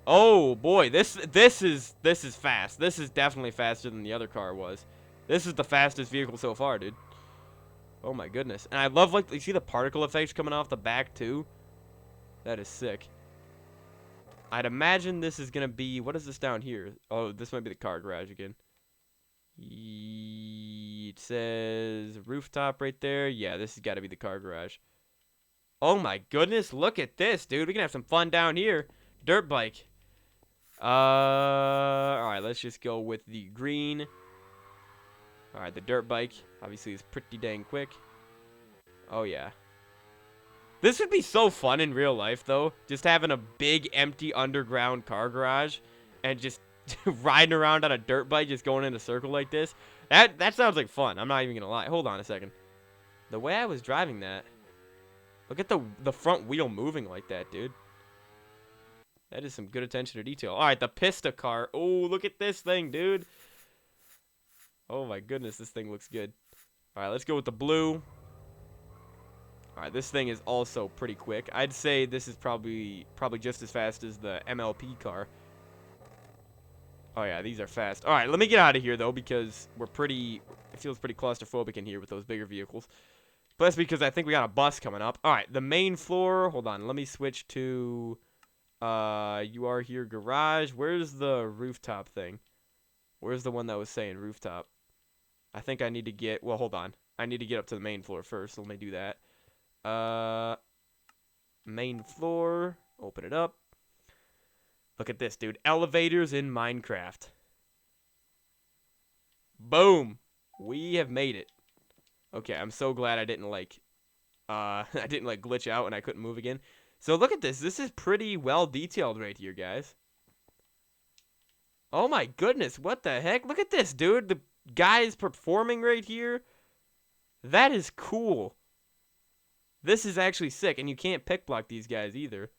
Oh boy, this is fast. This is definitely faster than the other car was. This is the fastest vehicle so far, dude. Oh my goodness. And I love, like, you see the particle effects coming off the back too? That is sick. I'd imagine this is gonna be, what is this down here? Oh, this might be the car garage again. It says rooftop right there. Yeah, this has got to be the car garage. Oh my goodness, look at this, dude. We can have some fun down here. Dirt bike. Alright, let's just go with the green. Alright, the dirt bike. Obviously, is pretty dang quick. Oh, yeah. This would be so fun in real life, though. Just having a big, empty, underground car garage. And just riding around on a dirt bike, just going in a circle like this. That sounds like fun. I'm not even gonna lie. Hold on a second. The way I was driving that... Look at the front wheel moving like that, dude. That is some good attention to detail. Alright, the Pista car. Oh, look at this thing, dude. Oh my goodness, this thing looks good. Alright, let's go with the blue. Alright, this thing is also pretty quick. I'd say this is probably just as fast as the MLP car. Oh yeah, these are fast. Alright, let me get out of here though, because it feels pretty claustrophobic in here with those bigger vehicles. But that's because I think we got a bus coming up. Alright, the main floor. Hold on, let me switch to... you are here garage. Where's the rooftop thing? Where's the one that was saying rooftop? I think I need to get... Well, hold on. I need to get up to the main floor first. So let me do that. Main floor. Open it up. Look at this, dude. Elevators in Minecraft. Boom. We have made it. Okay, I'm so glad I didn't, like... I didn't, like, glitch out and I couldn't move again. So look at this. This is pretty well detailed right here, guys. Oh my goodness, what the heck? Look at this, dude. The guy is performing right here. That is cool. This is actually sick, and you can't pick block these guys either.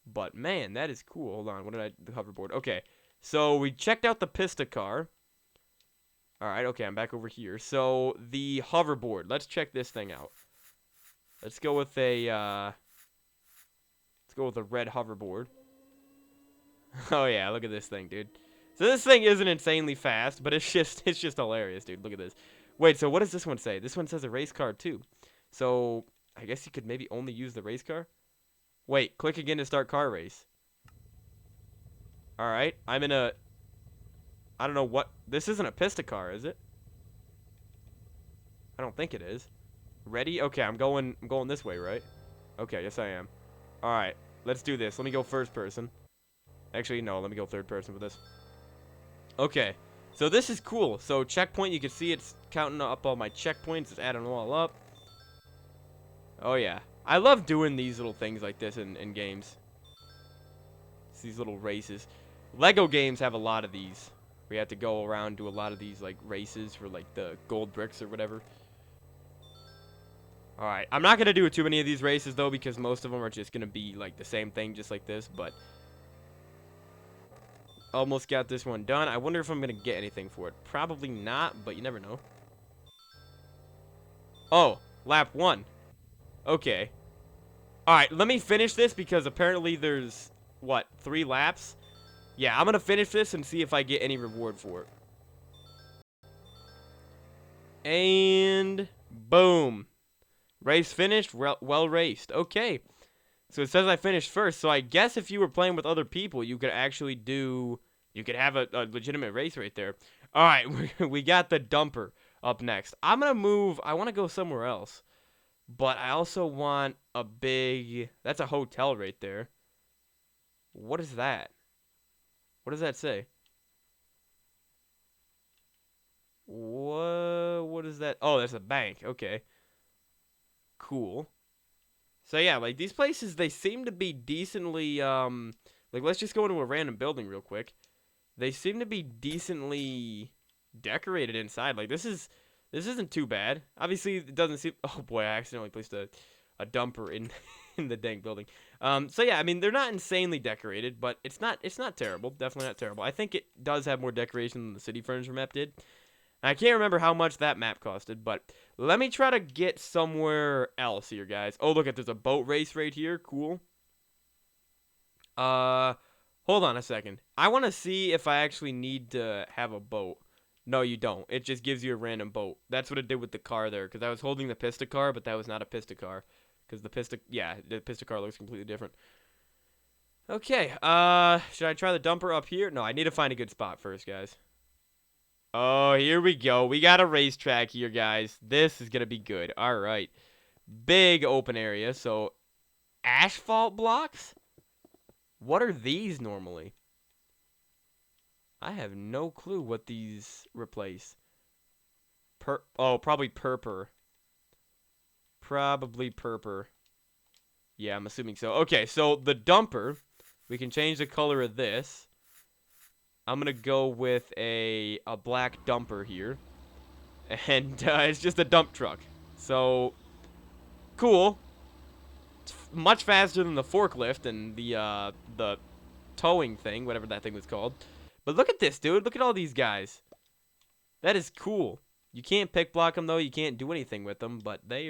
But man, that is cool. Hold on, what did the hoverboard? Okay, so we checked out the pista car. Alright, okay, I'm back over here. So, the hoverboard. Let's check this thing out. Let's go with a, red hoverboard. Oh yeah, look at this thing, dude. So this thing isn't insanely fast, but it's just hilarious, dude. Look at this. Wait, so what does this one say? This one says a race car too. So I guess you could maybe only use the race car. Wait, click again to start car race. All right, I'm in a. I don't know what. This isn't a pista car, is it? I don't think it is. Ready? Okay, I'm going this way, right? Okay, yes I am. All right, let's do this. Let me go first person. Actually, no, let me go third person for this. Okay, so this is cool. So checkpoint, you can see it's counting up all my checkpoints. It's adding them all up. Oh, yeah. I love doing these little things like this in games. It's these little races. Lego games have a lot of these. We have to go around, do a lot of these, like, races for, like, the gold bricks or whatever. Alright, I'm not going to do too many of these races, though, because most of them are just going to be, like, the same thing, just like this, but almost got this one done. I wonder if I'm going to get anything for it. Probably not, but you never know. Oh, lap 1. Okay. Alright, let me finish this because apparently there's, what, 3 laps? Yeah, I'm going to finish this and see if I get any reward for it. And boom. Race finished. Well raced. Okay. So it says I finished first. So I guess if you were playing with other people, you could actually do... You could have a legitimate race right there. All right. We got the dumper up next. I'm going to move. I want to go somewhere else. But I also want a big... That's a hotel right there. What is that? What does that say? What is that? Oh, that's a bank. Okay. Cool. So yeah, like these places, they seem to be decently like let's just go into a random building real quick. They seem to be decently decorated inside. Like this isn't too bad. Obviously, it doesn't seem. Oh boy, I accidentally placed a dumper in in the dang building. So yeah, I mean they're not insanely decorated, but it's not terrible. Definitely not terrible. I think it does have more decoration than the city furniture map did. I can't remember how much that map costed, but let me try to get somewhere else here, guys. Oh, look, there's a boat race right here. Cool. Hold on a second. I want to see if I actually need to have a boat. No, you don't. It just gives you a random boat. That's what it did with the car there, because I was holding the pista car, but that was not a pista car. Because the pista car looks completely different. Okay, should I try the dumper up here? No, I need to find a good spot first, guys. Oh, here we go. We got a racetrack here, guys. This is going to be good. All right. Big open area. So, asphalt blocks? What are these normally? I have no clue what these replace. Oh, probably purper. Probably purper. Yeah, I'm assuming so. Okay, so the dumper. We can change the color of this. I'm going to go with a black dumper here. And it's just a dump truck. So, cool. It's much faster than the forklift and the towing thing, whatever that thing was called. But look at this, dude. Look at all these guys. That is cool. You can't pick block them, though. You can't do anything with them, but that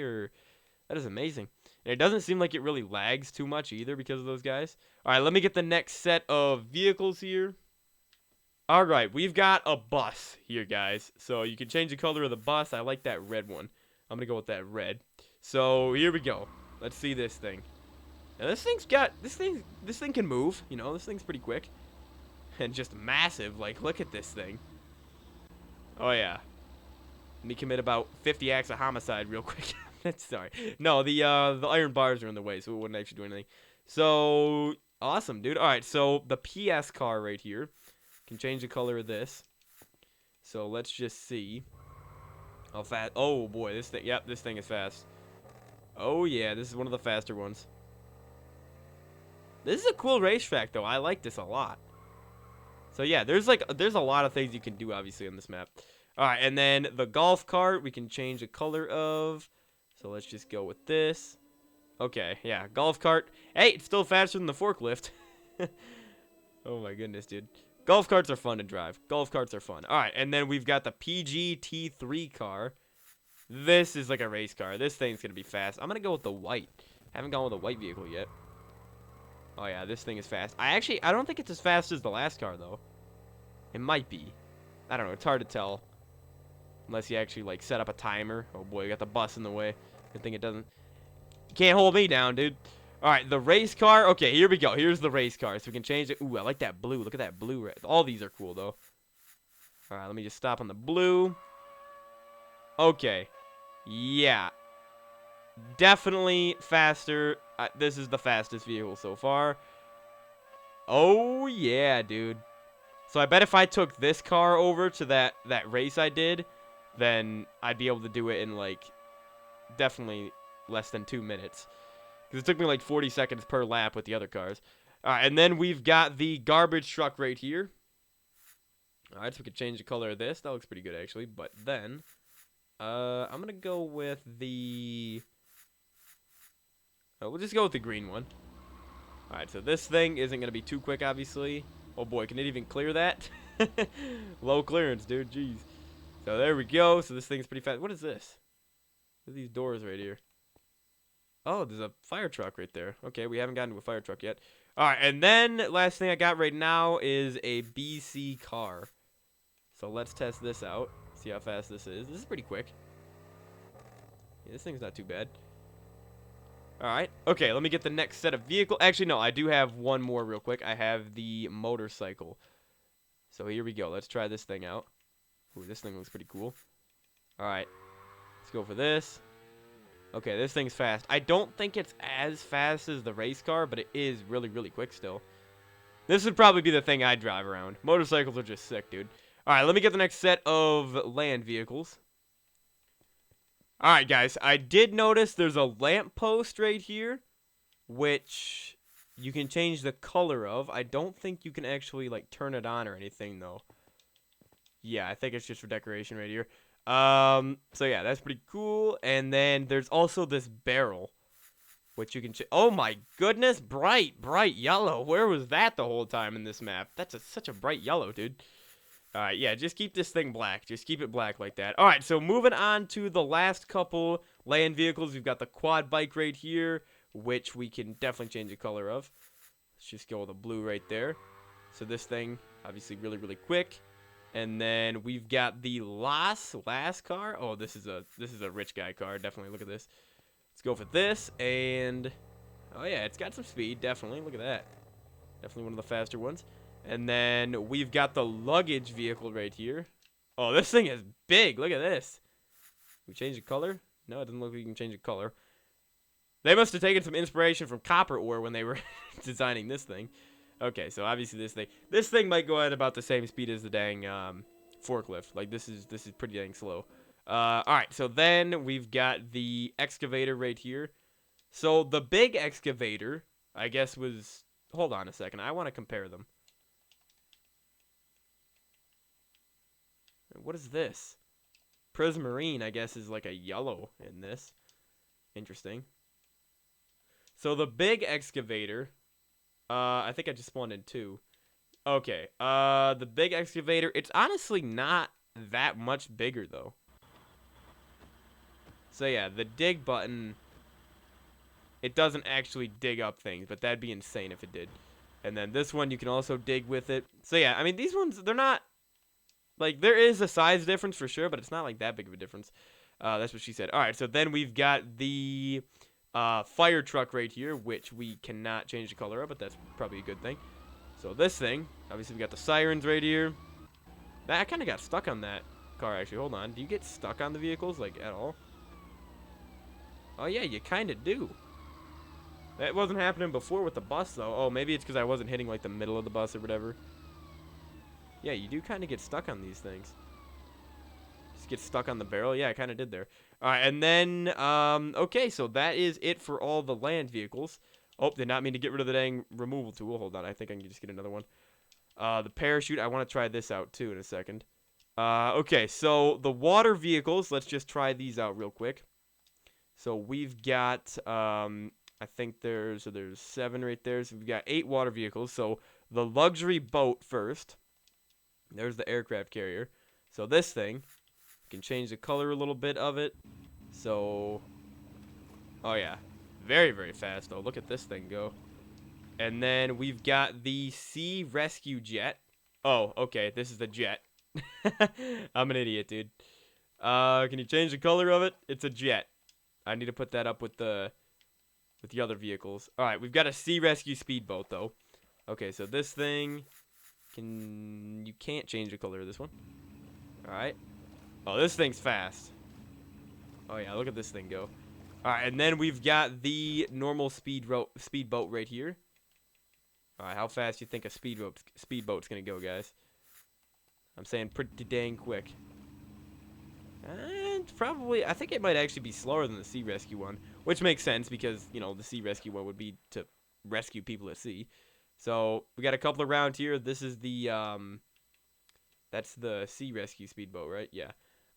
is amazing. And it doesn't seem like it really lags too much either because of those guys. All right, let me get the next set of vehicles here. All right, we've got a bus here, guys. So you can change the color of the bus. I like that red one. I'm gonna go with that red. So here we go. Let's see this thing. Now this thing can move. You know, this thing's pretty quick and just massive. Like, look at this thing. Oh yeah. Let me commit about 50 acts of homicide real quick. Sorry. No, the iron bars are in the way, so it wouldn't actually do anything. So awesome, dude. All right, so the PS car right here. Can change the color of this. So let's just see how fast. Oh boy, this thing. Yep, this thing is fast. Oh yeah, this is one of the faster ones. This is a cool racetrack, though. I like this a lot. So yeah, there's a lot of things you can do, obviously, on this map. All right, and then the golf cart we can change the color of. So let's just go with this. Okay, yeah, golf cart. Hey, it's still faster than the forklift. Oh my goodness, dude. Golf carts are fun to drive. Golf carts are fun. All right, and then we've got the PGT3 car. This is like a race car. This thing's going to be fast. I'm going to go with the white. Haven't gone with a white vehicle yet. Oh, yeah, this thing is fast. I don't think it's as fast as the last car, though. It might be. I don't know. It's hard to tell. Unless you actually, like, set up a timer. Oh, boy, you got the bus in the way. Good thing it doesn't. You can't hold me down, dude. All right, the race car. Okay, here we go. Here's the race car. So we can change it. Ooh, I like that blue. Look at that blue. All these are cool, though. All right, let me just stop on the blue. Okay. Yeah. Definitely faster. This is the fastest vehicle so far. Oh, yeah, dude. So I bet if I took this car over to that race I did, then I'd be able to do it in, like, definitely less than 2 minutes. Because it took me, like, 40 seconds per lap with the other cars. All right, and then we've got the garbage truck right here. All right, so we could change the color of this. That looks pretty good, actually. But then, I'm going to go with the... we'll just go with the green one. All right, so this thing isn't going to be too quick, obviously. Oh, boy, can it even clear that? Low clearance, dude. Jeez. So there we go. So this thing's pretty fast. What is this? What are these doors right here? Oh, there's a fire truck right there. Okay, we haven't gotten to a fire truck yet. All right, and then last thing I got right now is a BC car. So let's test this out. See how fast this is. This is pretty quick. Yeah, this thing's not too bad. All right. Okay, let me get the next set of vehicle. Actually, no, I do have one more real quick. I have the motorcycle. So here we go. Let's try this thing out. Ooh, this thing looks pretty cool. All right. Let's go for this. Okay, this thing's fast. I don't think it's as fast as the race car, but it is really, really quick still. This would probably be the thing I'd drive around. Motorcycles are just sick, dude. All right, let me get the next set of land vehicles. All right, guys. I did notice there's a lamppost right here, which you can change the color of. I don't think you can actually, like, turn it on or anything, though. Yeah, I think it's just for decoration right here. So yeah, that's pretty cool. And then there's also this barrel, which you can oh my goodness, bright yellow. Where was that the whole time in this map? That's such a bright yellow, dude. All right, yeah, just keep this thing black. Just keep it black like that. All right, so moving on to the last couple land vehicles. We've got the quad bike right here, which we can definitely change the color of. Let's just go with a blue right there. So this thing, obviously really, really quick. And then we've got the last car. Oh, this is a rich guy car. Definitely look at this. Let's go for this. And oh yeah, it's got some speed. Definitely look at that. Definitely one of the faster ones. And then we've got the luggage vehicle right here. Oh, this thing is big. Look at this. We change the color? No, it doesn't look like we can change the color. They must have taken some inspiration from copper ore when they were designing this thing. Okay, so obviously this thing might go at about the same speed as the dang forklift. Like this is pretty dang slow. All right, so then we've got the excavator right here. So the big excavator, I guess, was. Hold on a second. I want to compare them. What is this? Prismarine, I guess, is like a yellow in this. Interesting. So the big excavator. I think I just spawned in 2. Okay. The big excavator. It's honestly not that much bigger, though. So, yeah, the dig button, it doesn't actually dig up things, but that'd be insane if it did. And then this one, you can also dig with it. So, yeah, I mean, these ones, they're not, like, there is a size difference for sure, but it's not, like, that big of a difference. That's what she said. All right, so then we've got the fire truck right here, which we cannot change the color of, but that's probably a good thing. So this thing, obviously we got the sirens right here. I kind of got stuck on that car, actually. Hold on. Do you get stuck on the vehicles, like, at all? Oh, yeah, you kind of do. That wasn't happening before with the bus, though. Oh, maybe it's because I wasn't hitting, like, the middle of the bus or whatever. Yeah, you do kind of get stuck on these things. Just get stuck on the barrel. Yeah, I kind of did there. All right, and then, okay, so that is it for all the land vehicles. Oh, did not mean to get rid of the dang removal tool. Hold on, I think I can just get another one. The parachute, I want to try this out too in a second. Okay, so the water vehicles, let's just try these out real quick. So we've got, I think there's 7 right there. So we've got 8 water vehicles. So the luxury boat first. There's the aircraft carrier. So this thing, you can change the color a little bit of it. So, oh yeah, very, very fast though. Look at this thing go. And then we've got the sea rescue jet. Oh, okay, this is the jet. I'm an idiot, dude. Can you change the color of it? It's a jet. I need to put that up with the other vehicles. All right, we've got a sea rescue speedboat though. Okay, so this thing you can't change the color of this one. All right. Oh, this thing's fast. Oh yeah, look at this thing go. All right, and then we've got the normal speedboat right here. All right, how fast do you think a speedboat's gonna go, guys? I'm saying pretty dang quick. And probably, I think it might actually be slower than the sea rescue one, which makes sense because, you know, the sea rescue one would be to rescue people at sea. So we got a couple around here. This is the, that's the sea rescue speedboat, right? Yeah.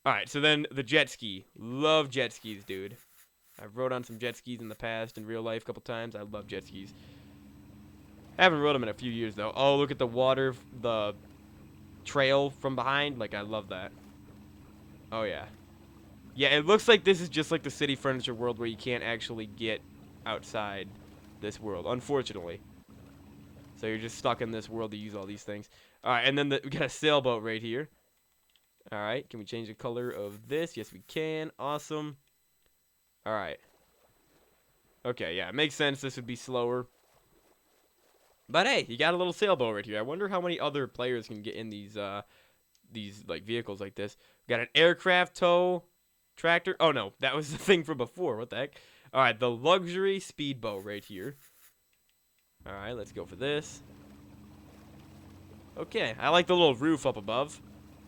All right, so then the jet ski. Love jet skis, dude. I've rode on some jet skis in the past in real life a couple times. I love jet skis. Haven't rode them in a few years, though. Oh, look at the water, the trail from behind. Like, I love that. Oh, yeah. Yeah, it looks like this is just like the city furniture world where you can't actually get outside this world, unfortunately. So you're just stuck in this world to use all these things. All right, and then we got a sailboat right here. All right, can we change the color of this? Yes, we can. Awesome. All right. Okay, yeah, it makes sense. This would be slower. But hey, you got a little sailboat right here. I wonder how many other players can get in these like vehicles like this. We got an aircraft tow tractor. Oh no, that was the thing from before. What the heck? All right, the luxury speedboat right here. All right, let's go for this. Okay, I like the little roof up above.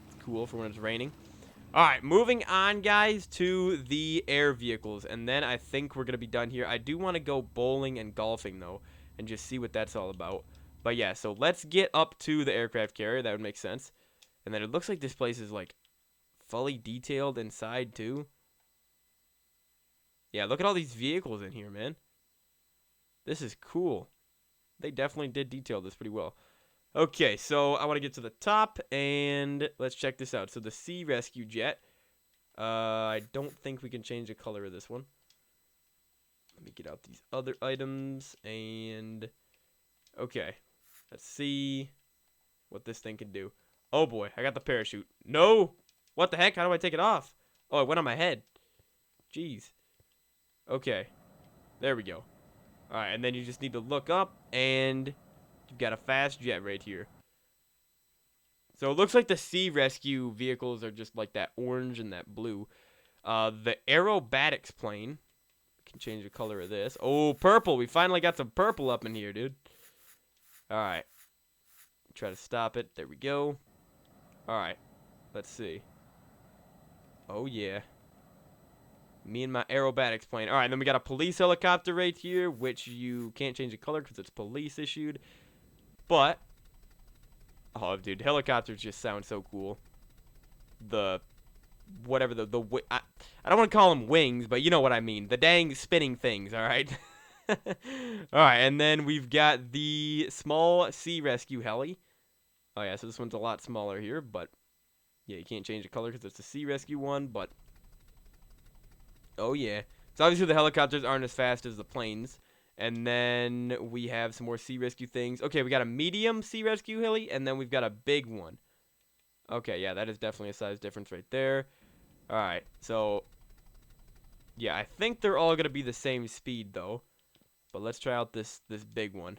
It's cool for when it's raining. All right, moving on, guys, to the air vehicles, and then I think we're gonna be done here. I do want to go bowling and golfing though, and just see what that's all about. But yeah, so let's get up to the aircraft carrier. That would make sense. And then it looks like this place is like fully detailed inside too. Yeah, look at all these vehicles in here, man. This is cool. They definitely did detail this pretty well. Okay, so I want to get to the top, and let's check this out. So the sea rescue jet. I don't think we can change the color of this one. Let me get out these other items, and okay. Let's see what this thing can do. Oh boy, I got the parachute. No! What the heck? How do I take it off? Oh, it went on my head. Jeez. Okay. There we go. Alright, and then you just need to look up, and you've got a fast jet right here. So it looks like the sea rescue vehicles are just like that orange and that blue. The aerobatics plane. We can change the color of this. Oh, purple. We finally got some purple up in here, dude. Alright. Try to stop it. There we go. Alright. Let's see. Oh, yeah. Me and my aerobatics plane. Alright, then we got a police helicopter right here, which you can't change the color because it's police issued. But, oh, dude, helicopters just sound so cool. The, whatever, I don't want to call them wings, but you know what I mean. The dang spinning things, alright? Alright, and then we've got the small sea rescue heli. Oh, yeah, so this one's a lot smaller here, but, yeah, you can't change the color because it's a sea rescue one, but, oh, yeah. So, obviously, the helicopters aren't as fast as the planes. And then we have some more sea rescue things. Okay, we got a medium sea rescue heli, and then we've got a big one. Okay, yeah, that is definitely a size difference right there. All right, so, yeah, I think they're all going to be the same speed, though. But let's try out this big one.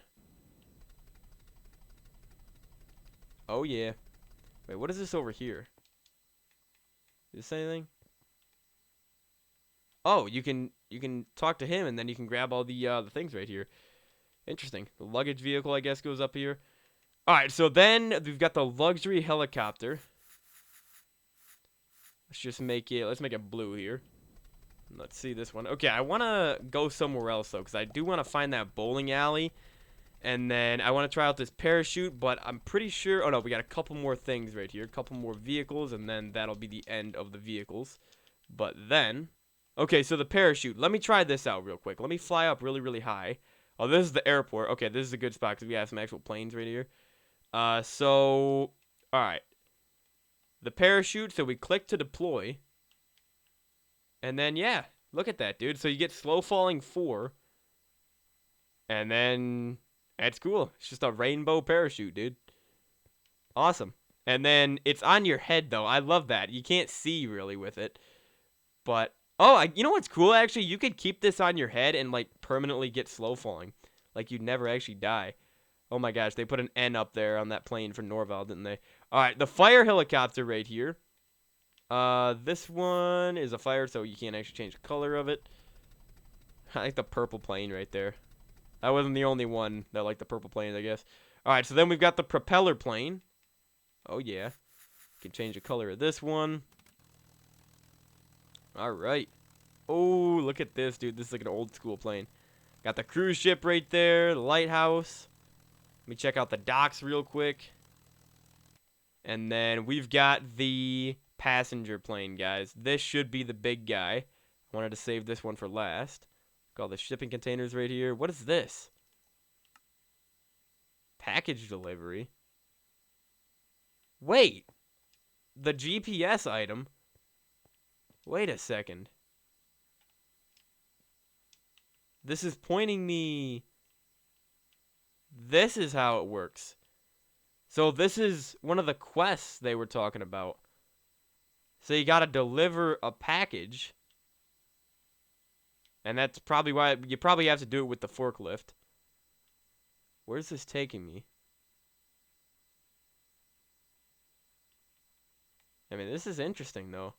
Oh, yeah. Wait, what is this over here? Is this anything? Oh, you can talk to him, and then you can grab all the things right here. Interesting. The luggage vehicle, I guess, goes up here. All right, so then we've got the luxury helicopter. Let's make it blue here. Let's see this one. Okay, I want to go somewhere else, though, because I do want to find that bowling alley. And then I want to try out this parachute, but I'm pretty sure... Oh, no, we got a couple more things right here. A couple more vehicles, and then that'll be the end of the vehicles. But then... Okay, so the parachute. Let me try this out real quick. Let me fly up really, really high. Oh, this is the airport. Okay, this is a good spot because we have some actual planes right here. So... Alright. The parachute, so we click to deploy. And then, yeah, look at that, dude. So you get slow falling 4. And then, that's cool. It's just a rainbow parachute, dude. Awesome. And then it's on your head, though. I love that. You can't see really with it. But, oh, you know what's cool, actually? You could keep this on your head and, like, permanently get slow falling. Like, you'd never actually die. Oh, my gosh. They put an N up there on that plane for Norvale, didn't they? All right, the fire helicopter right here. This one is a fire, so you can't actually change the color of it. I like the purple plane right there. I wasn't the only one that liked the purple plane, I guess. Alright, so then we've got the propeller plane. Oh, yeah. You can change the color of this one. Alright. Oh, look at this, dude. This is like an old school plane. Got the cruise ship right there, the lighthouse. Let me check out the docks real quick. And then we've got the passenger plane, guys. This should be the big guy. I wanted to save this one for last. Got all the shipping containers right here. What is this? Package delivery. Wait. The GPS item. Wait a second. This is pointing me... This is how it works. So this is one of the quests they were talking about. So you gotta deliver a package. And that's probably why you probably have to do it with the forklift. Where's this taking me? I mean, this is interesting, though.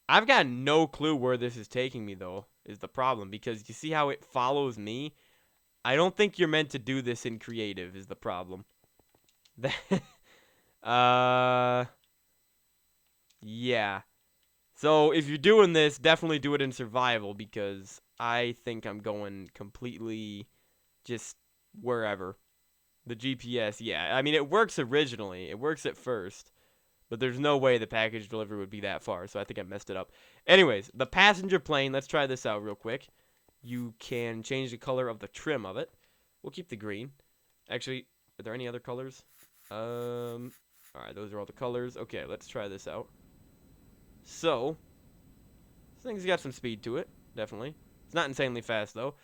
I've got no clue where this is taking me, though, is the problem. Because you see how it follows me? I don't think you're meant to do this in creative, is the problem. Yeah. So, if you're doing this, definitely do it in survival, because I think I'm going completely just wherever. The GPS, yeah. I mean, it works originally. It works at first. But there's no way the package delivery would be that far, so I think I messed it up. Anyways, the passenger plane, let's try this out real quick. You can change the color of the trim of it. We'll keep the green. Actually, are there any other colors? Alright, those are all the colors. Okay, let's try this out. So, this thing's got some speed to it, definitely. It's not insanely fast, though.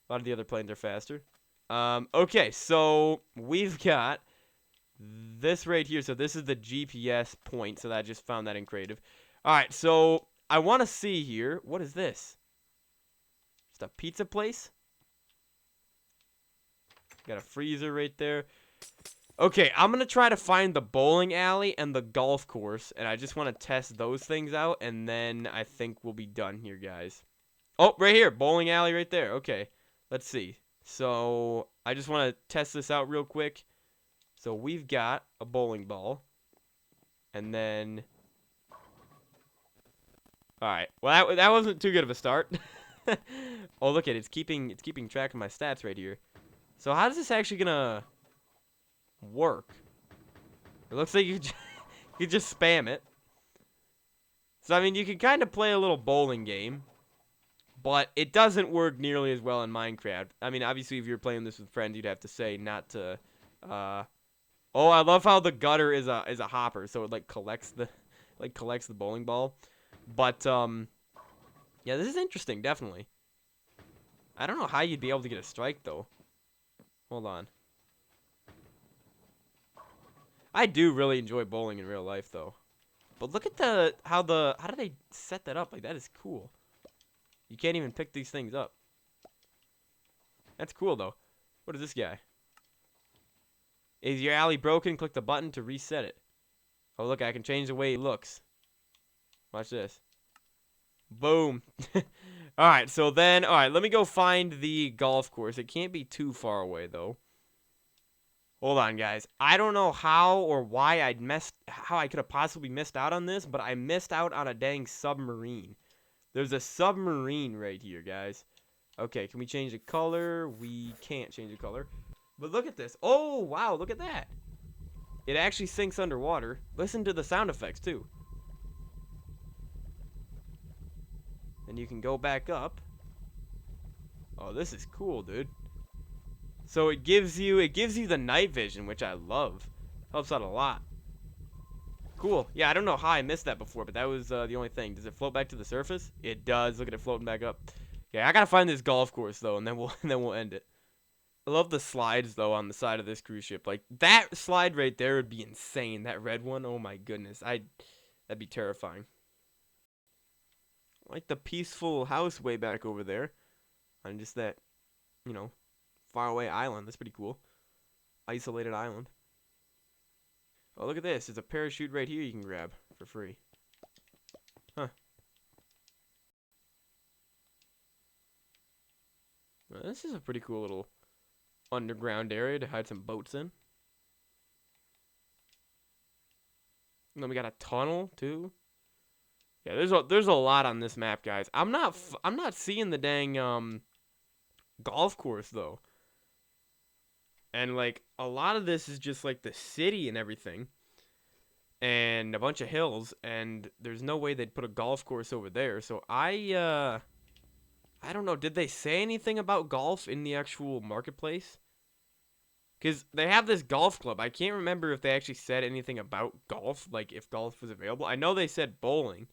A lot of the other planes are faster. Okay, so we've got this right here. So this is the GPS point, so I just found that in creative. Alright, so I want to see here. What is this? Just a pizza place? Got a freezer right there. Okay, I'm going to try to find the bowling alley and the golf course, and I just want to test those things out, and then I think we'll be done here, guys. Oh, right here, bowling alley right there. Okay, let's see. So, I just want to test this out real quick. So, we've got a bowling ball, and then... Alright, well, that wasn't too good of a start. Oh, look at it, it's keeping track of my stats right here. So, how is this actually going to work? It looks like you just spam it. So, I mean, you can kind of play a little bowling game, but it doesn't work nearly as well in Minecraft. I mean, obviously, if you're playing this with friends, you'd have to say not to, Oh, I love how the gutter is a hopper, so it, like, collects the bowling ball. But, yeah, this is interesting, definitely. I don't know how you'd be able to get a strike, though. Hold on. I do really enjoy bowling in real life, though. But look at how do they set that up? Like, that is cool. You can't even pick these things up. That's cool, though. What is this guy? Is your alley broken? Click the button to reset it. Oh, look, I can change the way he looks. Watch this. Boom. All right, so then, all right, let me go find the golf course. It can't be too far away, though. Hold on, guys. I don't know how or why how I could have possibly missed out on this, but I missed out on a dang submarine. There's a submarine right here, guys. Okay, can we change the color? We can't change the color. But look at this. Oh, wow, look at that. It actually sinks underwater. Listen to the sound effects, too. And you can go back up. Oh, this is cool, dude. So it gives you the night vision, which I love. Helps out a lot. Cool. Yeah, I don't know how I missed that before, but that was the only thing. Does it float back to the surface? It does. Look at it floating back up. Yeah, I gotta find this golf course though, and then we'll end it. I love the slides though on the side of this cruise ship. Like that slide right there would be insane. That red one. Oh my goodness. That'd be terrifying. I like the peaceful house way back over there on just that, you know, faraway island. That's pretty cool. Isolated island. Oh, look at this. There's a parachute right here you can grab for free. Huh. Well, this is a pretty cool little underground area to hide some boats in. And then we got a tunnel too. Yeah, there's a lot on this map, guys. I'm not seeing the dang golf course though. And like a lot of this is just like the city and everything. And a bunch of hills, and there's no way they'd put a golf course over there. So I don't know. Did they say anything about golf in the actual marketplace? Because they have this golf club. I can't remember if they actually said anything about golf, like if golf was available. I know they said bowling,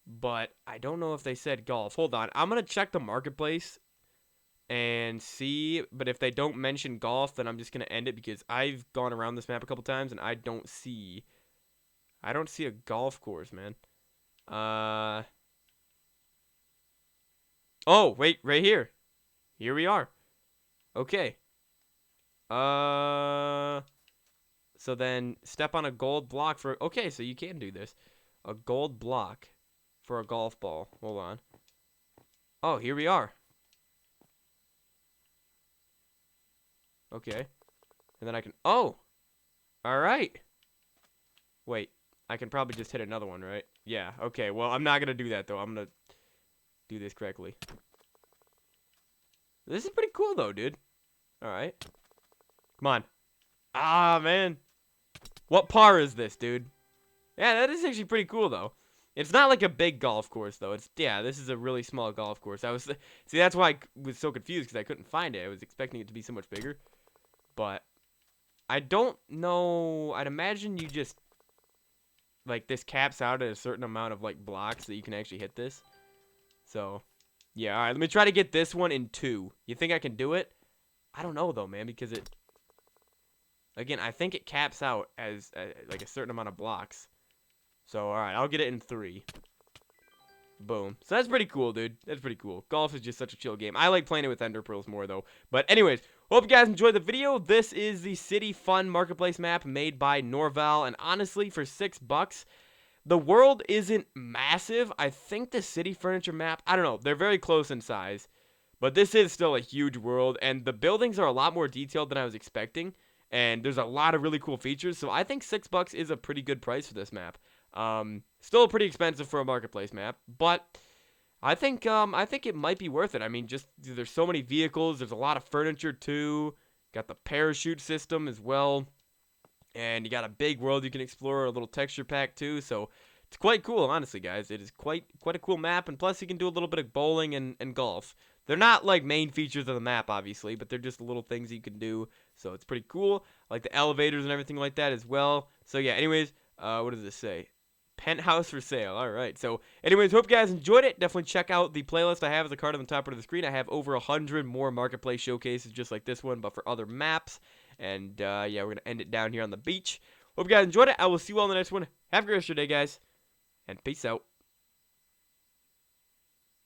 but I don't know if they said golf. Hold on. I'm going to check the marketplace and see, but if they don't mention golf, then I'm just going to end it because I've gone around this map a couple times and I don't see a golf course, man. Oh, wait, right here. Here we are. Okay. So then step on a gold block for, okay, so you can do this. A gold block for a golf ball. Hold on. Oh, here we are. Okay. And then I can, oh, all right. Wait, I can probably just hit another one, right? Yeah, okay. Well, I'm not going to do that, though. I'm going to do this correctly. This is pretty cool, though, dude. All right. Come on. Ah, man. What par is this, dude? Yeah, that is actually pretty cool, though. It's not like a big golf course, though. Yeah, this is a really small golf course. See, that's why I was so confused, because I couldn't find it. I was expecting it to be so much bigger. But I don't know. I'd imagine you just, like, this caps out at a certain amount of, like, blocks that you can actually hit this. So, yeah, all right. Let me try to get this one in 2. You think I can do it? I don't know, though, man, because it, again, I think it caps out as, like, a certain amount of blocks. So, all right, I'll get it in 3. Boom. So that's pretty cool, dude. That's pretty cool. Golf is just such a chill game. I like playing it with Ender Pearls more, though. But anyways, hope you guys enjoyed the video. This is the City Fun Marketplace map made by Norvale. And honestly, for $6, the world isn't massive. I think the city furniture map, I don't know. They're very close in size. But this is still a huge world. And the buildings are a lot more detailed than I was expecting. And there's a lot of really cool features. So I think $6 is a pretty good price for this map. Still pretty expensive for a marketplace map, but I think it might be worth it. I mean, just there's so many vehicles, there's a lot of furniture too. Got the parachute system as well, and you got a big world you can explore, a little texture pack too. So it's quite cool, honestly, guys. It is quite a cool map, and plus you can do a little bit of bowling and golf. They're not like main features of the map, obviously, but they're just little things you can do. So it's pretty cool. I like the elevators and everything like that as well. So yeah, anyways, what does this say? Penthouse for sale. All right. So, anyways, hope you guys enjoyed it. Definitely check out the playlist I have as a card on the top part of the screen. I have over 100 more marketplace showcases just like this one, but for other maps. And, yeah, we're going to end it down here on the beach. Hope you guys enjoyed it. I will see you all in the next one. Have a great rest of your day, guys. And peace out.